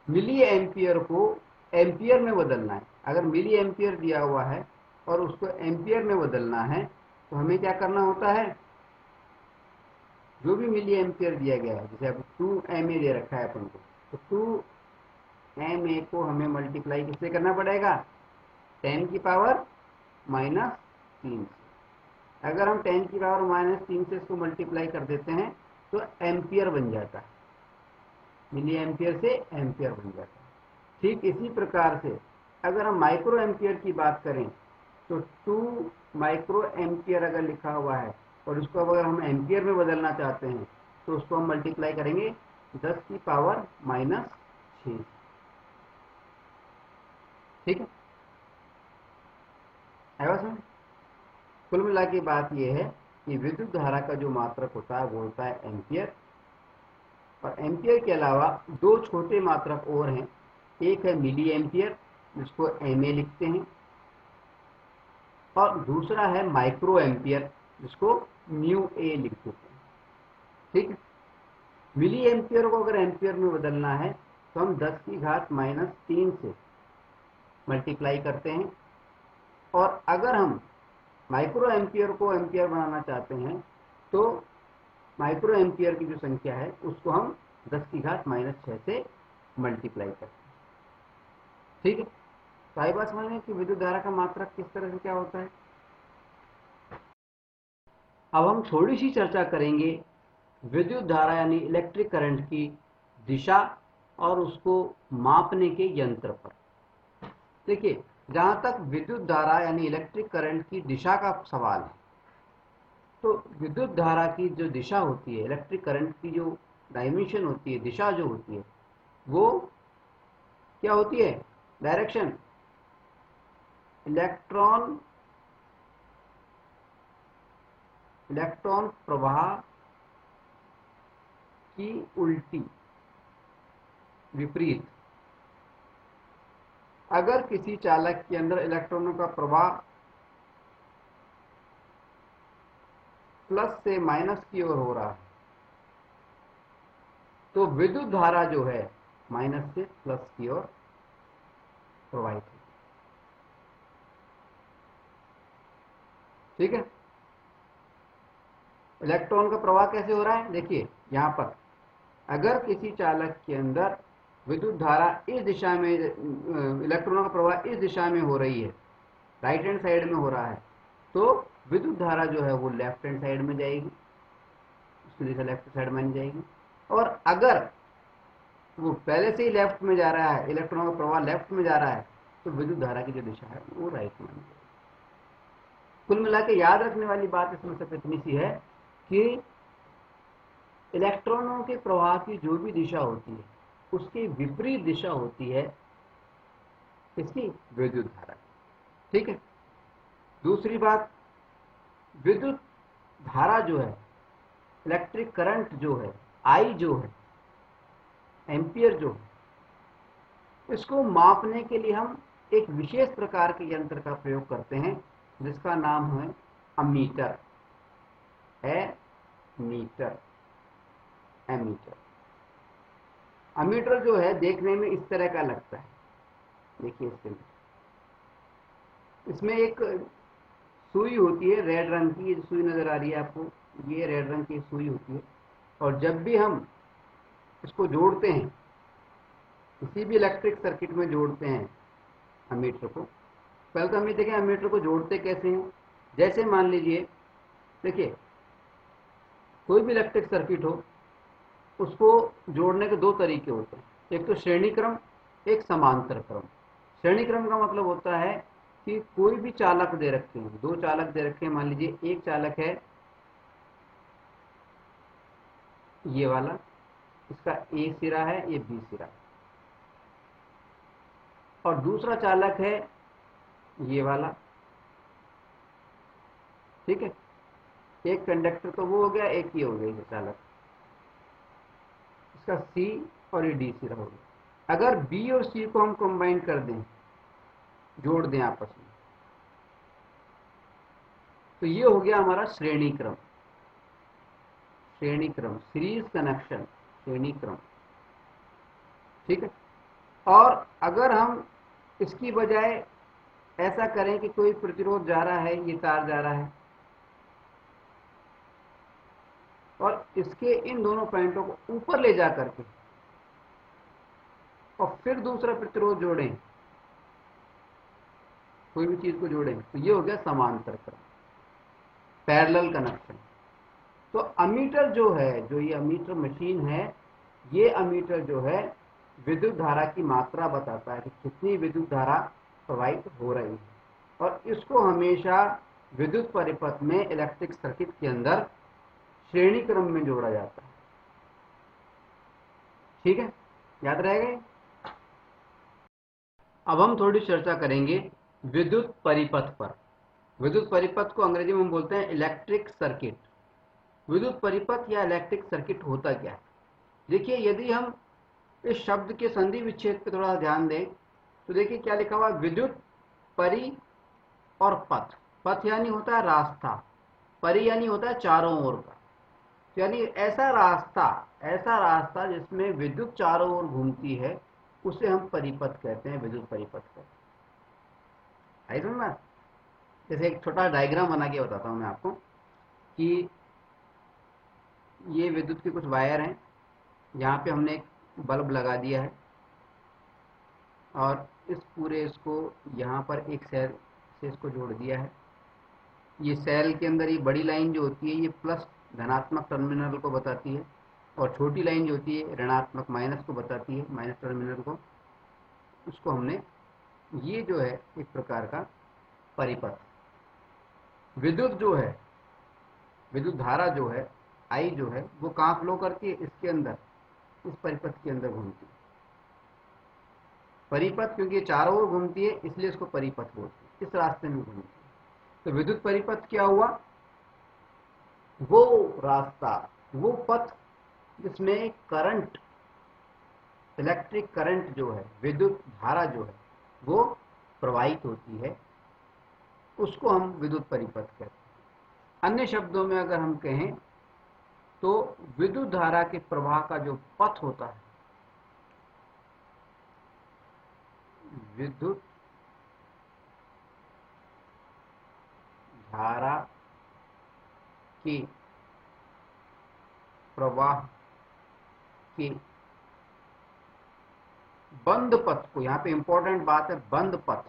मिली एम्पियर को एम्पियर में बदलना है, अगर मिली एम्पियर दिया हुआ है और उसको एम्पियर में बदलना है, तो हमें क्या करना होता है? जो भी मिली एम्पियर दिया गया है, जैसे अब 2MA दे रखा है अपन को, तो 2MA को हमें मल्टीप्लाई किससे करना पड़ेगा? 10 की पावर -3 से। अगर हम 10 की पावर -3 से इसको मल्टीप्लाई कर देते हैं तो एम्पियर बन जाता है, मिली एम्पियर से एम्पियर बन जाता है। ठीक इसी प्रकार से अगर हम माइक्रो एम्पियर की बात करें तो 2 माइक्रो एम्पियर अगर लिखा हुआ है और उसको अगर हम एम्पियर में बदलना चाहते हैं तो उसको हम मल्टीप्लाई करेंगे 10 की पावर -6। ठीक है, आया समझ? कुल मिला के बात यह है कि विद्युत धारा का जो मात्रक होता है वो होता है एम्पियर, और एम्पियर के अलावा दो छोटे मात्रक और हैं। एक है मिली एम्पियर, जिसको MA लिखते हैं, और दूसरा है माइक्रो एम्पियर, जिसको μA लिख देते हैं। ठीक है, मिली एम्पियर को अगर एम्पियर में बदलना है तो हम 10 की घात -3 से मल्टीप्लाई करते हैं, और अगर हम माइक्रो एम्पियर को एम्पियर बनाना चाहते हैं तो माइक्रो एम्पियर की जो संख्या है उसको हम 10 की घात -6 से मल्टीप्लाई करते हैं। ठीक है, तो आई बात समझ में कि विद्युत धारा का मात्रक किस तरह से क्या होता है। अब हम थोड़ी सी चर्चा करेंगे विद्युत धारा यानी इलेक्ट्रिक करंट की दिशा और उसको मापने के यंत्र पर। देखिए, जहां तक विद्युत धारा यानी इलेक्ट्रिक करंट की दिशा का सवाल है, तो विद्युत धारा की जो दिशा होती है, इलेक्ट्रिक करंट की जो डायमेंशन होती है, दिशा जो होती है, वो क्या होती है? डायरेक्शन इलेक्ट्रॉन प्रवाह की उल्टी, विपरीत। अगर किसी चालक के अंदर इलेक्ट्रॉनों का प्रवाह प्लस से माइनस की ओर हो रहा है तो विद्युत धारा जो है माइनस से प्लस की ओर प्रवाहित है। ठीक है, इलेक्ट्रॉन का प्रवाह कैसे हो रहा है? देखिए यहां पर अगर किसी चालक के अंदर विद्युत धारा इस दिशा में, इलेक्ट्रॉनों का प्रवाह इस दिशा में हो रही है, राइट हैंड साइड में हो रहा है, तो विद्युत धारा जो है वो लेफ्ट हैंड साइड में जाएगी, उसकी दिशा लेफ्ट साइड में जाएगी। और अगर वो पहले से ही लेफ्ट में जा रहा है, इलेक्ट्रॉनों का प्रवाह लेफ्ट में जा रहा है, तो विद्युत धारा की जो दिशा है वो राइट में जाएगी। कुल मिला के याद रखने वाली बात इसमें सिर्फ इतनी सी है कि इलेक्ट्रॉनों के प्रवाह की जो भी दिशा होती है उसकी विपरीत दिशा होती है इसकी विद्युत धारा। ठीक है। दूसरी बात, विद्युत धारा जो है, इलेक्ट्रिक करंट जो है, आई जो है, एम्पियर जो है, इसको मापने के लिए हम एक विशेष प्रकार के यंत्र का प्रयोग करते हैं जिसका नाम है अमीटर। एमीटर। एमीटर। अमीटर जो है देखने में इस तरह का लगता है। देखिए इसमें एक सुई होती है रेड रंग की, ये सुई नजर आ रही है आपको, ये रेड रंग की सुई होती है। और जब भी हम इसको जोड़ते हैं, किसी भी इलेक्ट्रिक सर्किट में जोड़ते हैं अमीटर को, पहले तो हमें देखें अमीटर को जोड़ते कैसे हैं। जैसे मान लीजिए, देखिए कोई भी इलेक्ट्रिक सर्किट हो, उसको जोड़ने के दो तरीके होते हैं, एक तो श्रेणी क्रम, एक समांतर क्रम। श्रेणी क्रम का मतलब होता है कि कोई भी चालक दे रखे हैं, दो चालक दे रखे हैं, मान लीजिए एक चालक है ये वाला, इसका ए सिरा है, ये बी सिरा, और दूसरा चालक है ये वाला। ठीक है। एक कंडक्टर तो वो हो गया, एक ये हो गया ये चालक, इसका सी और ये डी सिरा हो गया। अगर बी और सी को हम कंबाइन कर दें, जोड़ दें आपस में, तो ये हो गया हमारा श्रेणी क्रम। श्रेणी क्रम, सीरीज कनेक्शन, श्रेणी क्रम। ठीक है। और अगर हम इसकी बजाय ऐसा करें कि कोई प्रतिरोध जा रहा है, ये तार जा रहा है, और इसके इन दोनों पॉइंटों को ऊपर ले जा करके और फिर दूसरा प्रतिरोध जोड़ें, कोई भी चीज को जोड़ें, तो ये हो गया समांतर क्रम, पैरेलल कनेक्शन। तो अमीटर जो है, जो ये अमीटर मशीन है, ये अमीटर जो है विद्युत धारा की मात्रा बताता है कि कितनी विद्युत धारा प्रवाहित हो रही है, और इसको हमेशा विद्युत परिपथ में इलेक्ट्रिक सर्किट के अंदर श्रेणी क्रम में जोड़ा जाता है। ठीक है, याद रहेगा। अब हम थोड़ी चर्चा करेंगे विद्युत परिपथ पर। विद्युत परिपथ को अंग्रेजी में हम बोलते हैं इलेक्ट्रिक सर्किट। विद्युत परिपथ या इलेक्ट्रिक सर्किट होता क्या है? देखिए, यदि हम इस शब्द के संधि विच्छेद पर थोड़ा ध्यान दें तो देखिए क्या लिखा हुआ है, विद्युत परि और पथ। पथ यानी होता है रास्ता, परि यानी होता है चारों ओर का, यानी ऐसा रास्ता जिसमें विद्युत चारों ओर घूमती है, उसे हम परिपथ कहते हैं, विद्युत परिपथ कहते हैं। आई समझ में? जैसे एक छोटा डायग्राम बना के बताता हूं मैं आपको कि ये विद्युत के कुछ वायर हैं, यहाँ पे हमने एक बल्ब लगा दिया है, और इस पूरे इसको यहाँ पर एक सेल से इसको जोड़ दिया है। ये सेल के अंदर ये बड़ी लाइन जो होती है, ये प्लस धनात्मक टर्मिनल को बताती है, और छोटी लाइन जो होती है ऋणात्मक माइनस को बताती है, माइनस टर्मिनल को। उसको हमने, ये जो है एक प्रकार का परिपथ। विद्युत जो है, विद्युत धारा जो है, आई जो है, वो कहाँ फ्लो करती है? इसके अंदर, इस परिपथ के अंदर घूमती है। परिपथ क्योंकि ये चारों ओर घूमती है इसलिए इसको परिपथ बोलते हैं, इस रास्ते में घूमती है। तो विद्युत परिपथ क्या हुआ? वो रास्ता, वो पथ जिसमें करंट, इलेक्ट्रिक करंट जो है, विद्युत धारा जो है, वो प्रवाहित होती है, उसको हम विद्युत परिपथ कहते हैं। अन्य शब्दों में अगर हम कहें तो विद्युत धारा के प्रवाह का जो पथ होता है, विद्युत धारा के प्रवाह के बंद पथ को, यहां पे इंपॉर्टेंट बात है बंद पथ,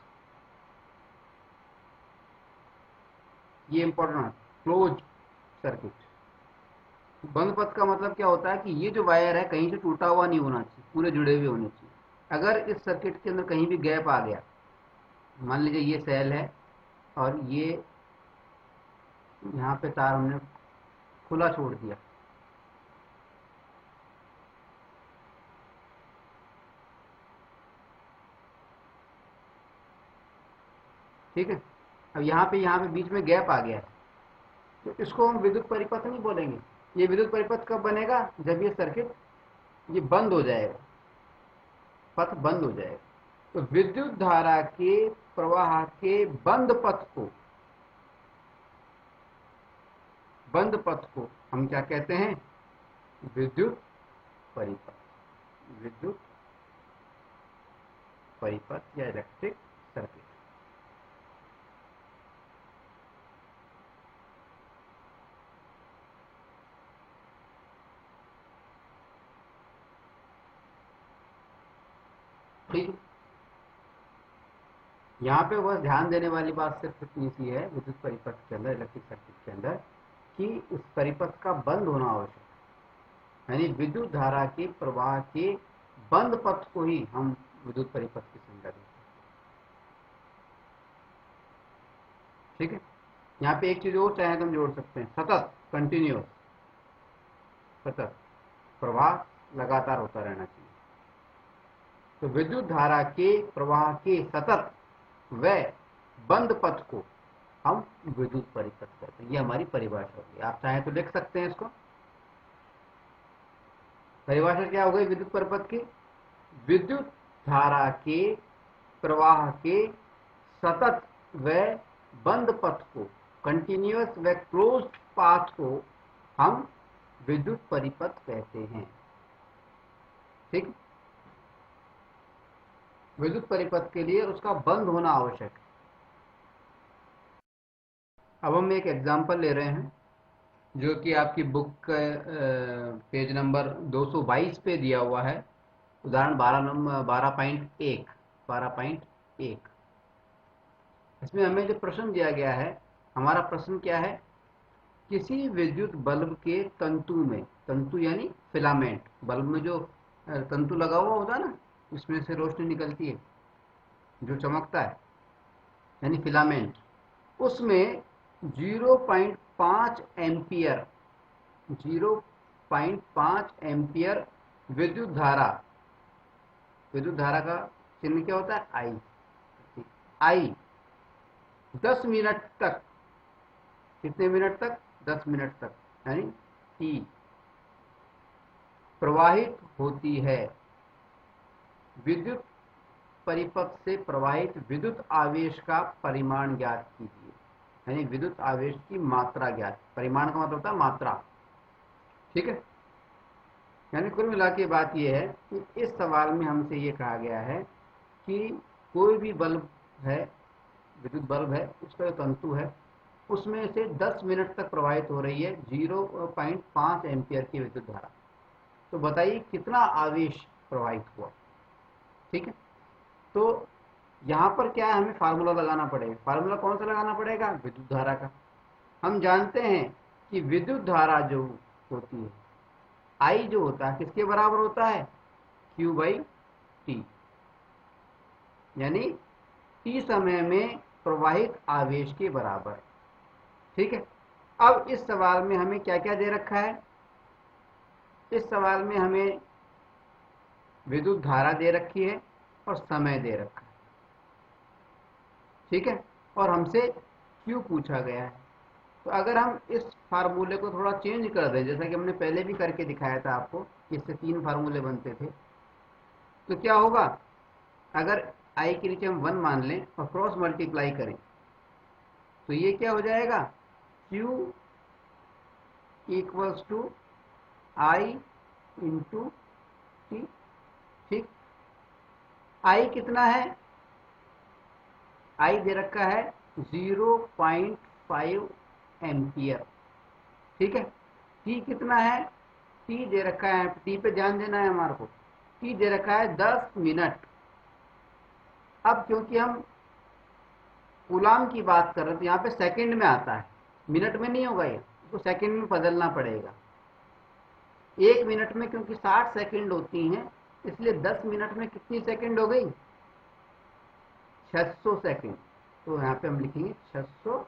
ये इंपॉर्टेंट है, क्लोज सर्किट। बंद पथ का मतलब क्या होता है कि ये जो वायर है कहीं से टूटा हुआ नहीं होना चाहिए, पूरे जुड़े हुए होने चाहिए। अगर इस सर्किट के अंदर कहीं भी गैप आ गया, मान लीजिए ये सेल है और ये यहाँ पे तार हमने खुला छोड़ दिया, ठीक है। अब यहाँ पे बीच में गैप आ गया है, तो इसको हम विद्युत परिपथ नहीं बोलेंगे। ये विद्युत परिपथ कब बनेगा? जब ये सर्किट ये बंद हो जाएगा, पथ बंद हो जाएगा। तो विद्युत धारा के प्रवाह के बंद पथ को हम क्या कहते हैं? विद्युत परिपथ। विद्युत परिपथ या इलेक्ट्रिक सर्किट। ठीक है। यहाँ पे बस ध्यान देने वाली बात सिर्फ इतनी सी है विद्युत परिपथ के अंदर, इलेक्ट्रिक सर्किट के अंदर, कि इस परिपथ का बंद होना आवश्यक है। यानी विद्युत धारा के प्रवाह के बंद पथ को ही हम विद्युत परिपथ की संज्ञा देते हैं। ठीक है। यहाँ पे एक चीज और चाहे तो हम जोड़ सकते हैं, सतत, कंटिन्यूअस, सतत प्रवाह लगातार होता रहना चाहिए। तो विद्युत धारा के प्रवाह के सतत व बंद पथ को हम विद्युत परिपथ कहते हैं। ये हमारी परिभाषा होगी। आप चाहें तो लिख सकते हैं इसको। परिभाषा क्या हो गई विद्युत परिपथ की? विद्युत धारा के प्रवाह के सतत व बंद पथ को, कंटिन्यूअस व क्लोज्ड पाथ को हम विद्युत परिपथ कहते हैं। ठीक। विद्युत परिपथ के लिए उसका बंद होना आवश्यक है। अब हम एक एग्जांपल ले रहे हैं जो कि आपकी बुक का पेज नंबर 222 पे दिया हुआ है। उदाहरण 12.1। इसमें हमें जो प्रश्न दिया गया है, हमारा प्रश्न क्या है? किसी विद्युत बल्ब के तंतु में, तंतु यानी फिलामेंट, बल्ब में जो तंतु लगा हुआ होता है ना, इसमें से रोशनी निकलती है जो चमकता है, यानी फिलामेंट, उसमें 0.5 एम्पियर 0.5 एम्पियर विद्युत धारा का चिन्ह क्या होता है? आई 10 मिनट तक, कितने मिनट तक? 10 मिनट तक, यानी टी, प्रवाहित होती है। विद्युत परिपथ से प्रवाहित विद्युत आवेश का परिमाण ज्ञात कीजिए। यानी विद्युत आवेश की मात्रा ज्ञात। परिमाण का मतलब होता है मात्रा। ठीक है। यानी कुल मिला के बात यह है कि इस सवाल में हमसे ये कहा गया है कि कोई भी बल्ब है, विद्युत बल्ब है, उसका जो तंतु है उसमें से 10 मिनट तक प्रवाहित हो रही है 0.5 एम्पियर की विद्युत धारा। तो बताइए कितना आवेश प्रवाहित हुआ। ठीक है। तो यहाँ पर क्या है, हमें फार्मूला लगाना पड़ेगा। फार्मूला कौन सा लगाना पड़ेगा? विद्युत धारा का। हम जानते हैं कि विद्युत धारा जो होती है, आई जो होता है, किसके बराबर होता है? Q/T, यानी T समय में प्रवाहित आवेश के बराबर। ठीक है। अब इस सवाल में हमें क्या क्या दे रखा है? इस सवाल में हमें विद्युत धारा दे रखी है और समय दे रखा है। ठीक है। और हमसे Q पूछा गया है। तो अगर हम इस फार्मूले को थोड़ा चेंज कर दें, जैसा कि हमने पहले भी करके दिखाया था आपको, इससे 3 फार्मूले बनते थे, तो क्या होगा? अगर आई के नीचे हम 1 मान लें और क्रॉस मल्टीप्लाई करें तो ये क्या हो जाएगा? Q equals to I into T. ठीक। आई कितना है? आई दे रखा है 0.5 एम्पियर। ठीक है। टी कितना है? टी दे रखा है, टी पे ध्यान देना है हमारे को। टी दे रखा है 10 मिनट। अब क्योंकि हम कूलाम की बात कर रहे हैं तो यहाँ पे सेकंड में आता है, मिनट में नहीं होगा, ये इसको सेकंड में बदलना पड़ेगा। 1 मिनट में क्योंकि 60 सेकंड होती हैं, इसलिए 10 मिनट में कितनी सेकंड हो गई? 600 सेकंड। तो यहाँ पे हम लिखेंगे 600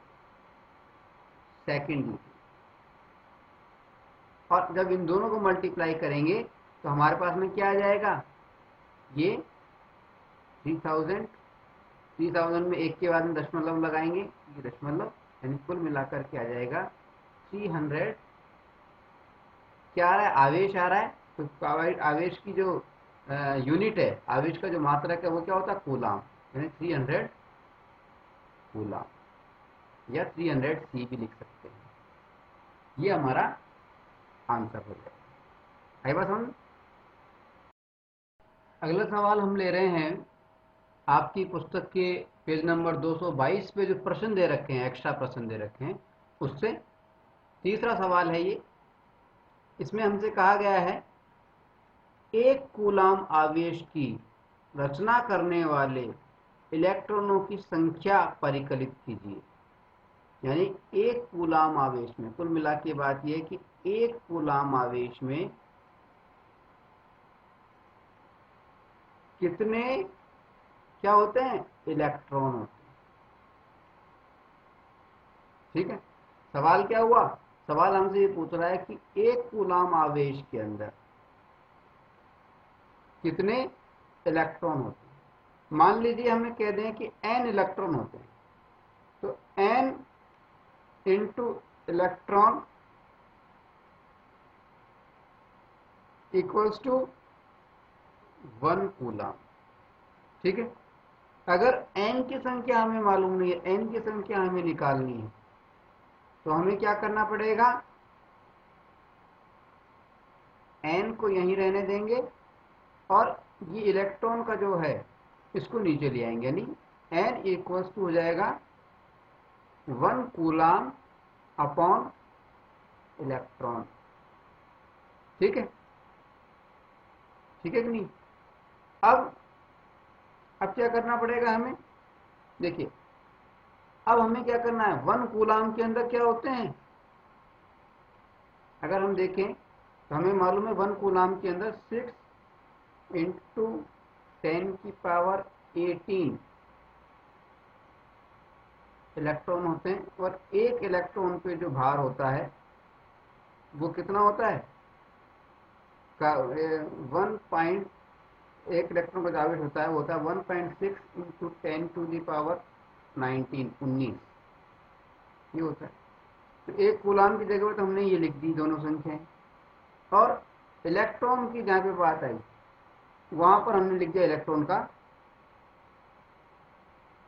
सेकंड लिखेंगे। और जब इन दोनों को मल्टीप्लाई करेंगे तो हमारे पास में क्या आ जाएगा? ये 3000 3000 में 1 के बाद में दशमलव लगाएंगे, ये दशमलव, यानी कुल मिलाकर के आ जाएगा 300। क्या आ रहा है? आवेश आ रहा है। तो आवेश की जो यूनिट है, आवेश का जो मात्रक है वो क्या होता है? कूलाम, यानी 300 कूलाम, या 300 सी भी लिख सकते हैं। ये हमारा आंसर हो जाएगा। आई बात समझ? अगला सवाल हम ले रहे हैं आपकी पुस्तक के पेज नंबर 222 पे, जो प्रश्न दे रखे हैं, एक्स्ट्रा प्रश्न दे रखे हैं, उससे तीसरा सवाल है ये। इसमें हमसे कहा गया है, एक कूलाम आवेश की रचना करने वाले इलेक्ट्रॉनों की संख्या परिकलित कीजिए। यानी एक कूलाम आवेश में, कुल मिला के बात यह है कि एक कूलाम आवेश में कितने क्या होते हैं? इलेक्ट्रॉन होते हैं। ठीक है, सवाल क्या हुआ? सवाल हमसे ये पूछ रहा है कि एक कूलाम आवेश के अंदर कितने इलेक्ट्रॉन होते हैं। मान लीजिए हमें कह दें कि n इलेक्ट्रॉन होते हैं, तो n into electron equals to 1 coulomb. ठीक है, अगर n की संख्या हमें मालूम नहीं है, n की संख्या हमें निकालनी है, तो हमें क्या करना पड़ेगा? n को यहीं रहने देंगे और ये इलेक्ट्रॉन का जो है इसको नीचे ले आएंगे, यानी n इक्वल्स टू हो जाएगा 1 कूलाम अपॉन इलेक्ट्रॉन। ठीक है, ठीक है कि नहीं? अब क्या करना पड़ेगा हमें? देखिए, अब हमें क्या करना है? 1 कूलाम के अंदर क्या होते हैं? अगर हम देखें तो हमें मालूम है 1 कूलाम के अंदर 6 इंटू 10 की पावर 18 इलेक्ट्रॉन होते हैं, और एक इलेक्ट्रॉन पे जो भार होता है वो कितना होता है? का 1 इलेक्ट्रॉन का जो आवेश होता है वो होता है 1.6 इंटू 10 टू दी पावर 19 ये होता है। तो एक कूलाम की जगह पर तो हमने ये लिख दी दोनों संख्याएं, और इलेक्ट्रॉन की जहां पे बात आई वहां पर हमने लिख दिया इलेक्ट्रॉन का,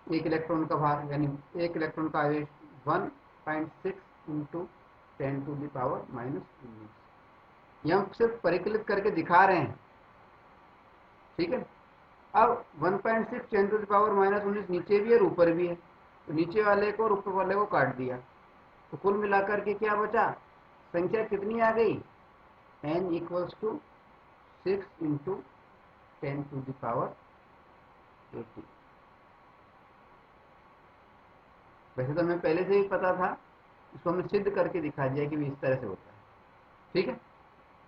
एक इलेक्ट्रॉन का भार, यानी एक इलेक्ट्रॉन का आवेश 1.6 इंटू 10 टू दी पावर -19। ये हम सिर्फ परिकलित करके दिखा रहे हैं। ठीक है, अब 1.6 10 टू दी पावर -19 नीचे भी है और ऊपर भी है, तो नीचे वाले को और ऊपर वाले को काट दिया, तो कुल मिलाकर के क्या बचा? संख्या कितनी आ गई? n equals to 6 into 10 to the power 80। वैसे तो हमें पहले से ही पता था, इसको हमने सिद्ध करके दिखा दिया कि इस तरह से होता है। ठीक है,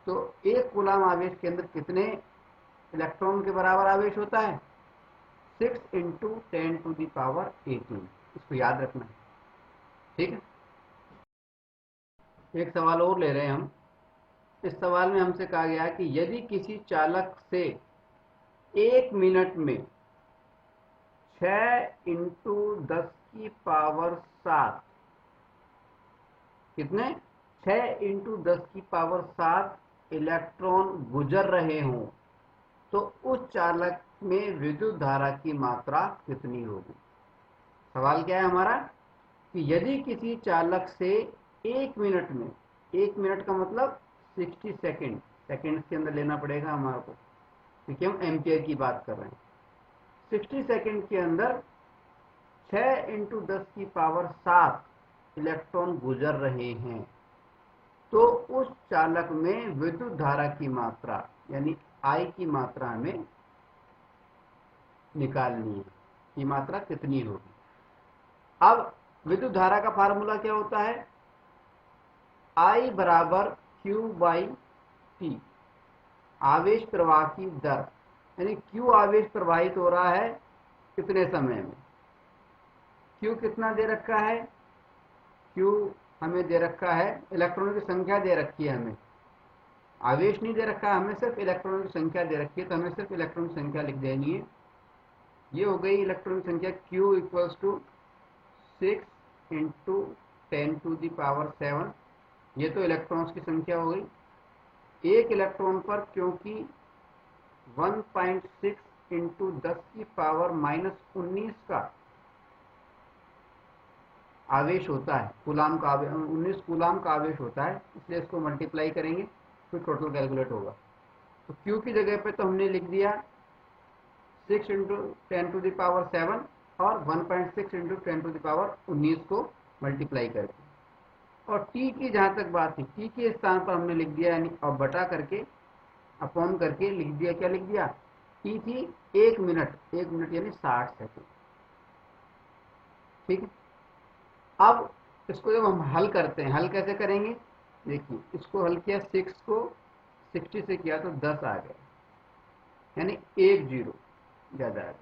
तो एक कूलाम आवेश के अंदर कितने इलेक्ट्रॉन के बराबर आवेश होता है? 6 इंटू 10 टू दी पावर 18। इसको याद रखना है। ठीक है, एक सवाल और ले रहे हैं हम। इस सवाल में हमसे कहा गया कि यदि किसी चालक से 1 मिनट में 6 इंटू 10 की पावर 7, कितने? 6 इंटू 10 की पावर 7 इलेक्ट्रॉन गुजर रहे हों, तो उस चालक में विद्युत धारा की मात्रा कितनी होगी? सवाल क्या है हमारा कि यदि किसी चालक से 1 मिनट में, 1 मिनट का मतलब 60 सेकेंड, सेकेंड के अंदर लेना पड़ेगा हमारे को, क्योंकि हम एम्पियर की बात कर रहे हैं। 60 सेकेंड के अंदर 6 इंटू 10 की पावर 7 इलेक्ट्रॉन गुजर रहे हैं, तो उस चालक में विद्युत धारा की मात्रा, यानी आई की मात्रा हमें निकालनी है। की मात्रा कितनी होगी? अब विद्युत धारा का फार्मूला क्या होता है? I बराबर Q बाई T, आवेश प्रवाह की दर, यानी Q आवेश प्रवाहित हो रहा है कितने समय में। Q कितना दे रखा है? Q हमें दे रखा है, इलेक्ट्रॉनों की संख्या दे रखी है हमें, आवेश नहीं दे रखा है, हमें सिर्फ इलेक्ट्रॉनों की संख्या दे रखी है, तो हमें सिर्फ इलेक्ट्रॉन की संख्या लिख देनी है। ये हो गई इलेक्ट्रॉन की संख्या Q इक्वल्स टू 6 इंटू 10⁻⁷। ये तो इलेक्ट्रॉन्स की संख्या हो गई। एक इलेक्ट्रॉन पर क्योंकि 1.6 इंटू 10⁻⁻19 का आवेश होता है, कूलाम का 19 कूलाम का आवेश होता है, इसलिए इसको मल्टीप्लाई करेंगे तो टोटल कैलकुलेट होगा। तो Q की जगह पे तो हमने लिख दिया 6 इंटू 10⁻⁷ और 1.6 इंटू 10⁻19 को मल्टीप्लाई करके, और T की जहाँ तक बात थी, T के स्थान पर हमने लिख दिया, यानी अब बटा करके अपॉन करके लिख दिया, क्या लिख दिया, T थी 1 मिनट, 1 मिनट यानी 60 सेकेंड। ठीक है, अब इसको जब हम हल करते हैं, हल कैसे करेंगे, देखिए इसको हल किया, 6 को 60 से किया तो 10 आ गया, यानी 1 जीरो ज़्यादा आ गया।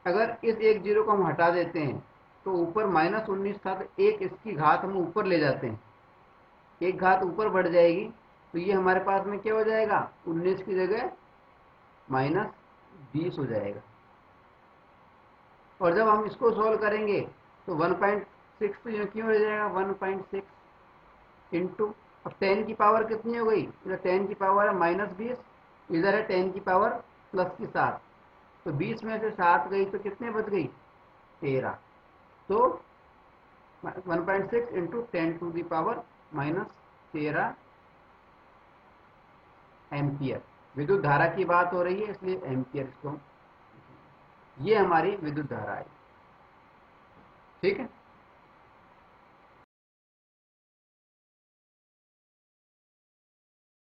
अगर इस 1 जीरो को हम हटा देते हैं तो ऊपर -19 था, तो एक इसकी घात हम ऊपर ले जाते हैं, एक घात ऊपर बढ़ जाएगी, तो ये हमारे पास में क्या हो जाएगा, 19 की जगह -20 हो जाएगा। और जब हम इसको सॉल्व करेंगे तो 1.6 तो ये क्यों हो जाएगा, 1.6 इंटू, अब 10 की पावर कितनी हो गई, इधर 10 की पावर है -20, इधर है 10 की पावर प्लस की 7, तो 20 में से 7 गई तो कितने बच गई, 13। तो 1.6 इंटू 10⁻⁻13 एम्पियर। विद्युत धारा की बात हो रही है इसलिए एम्पियर इसको, ये हमारी विद्युत धारा है। ठीक है।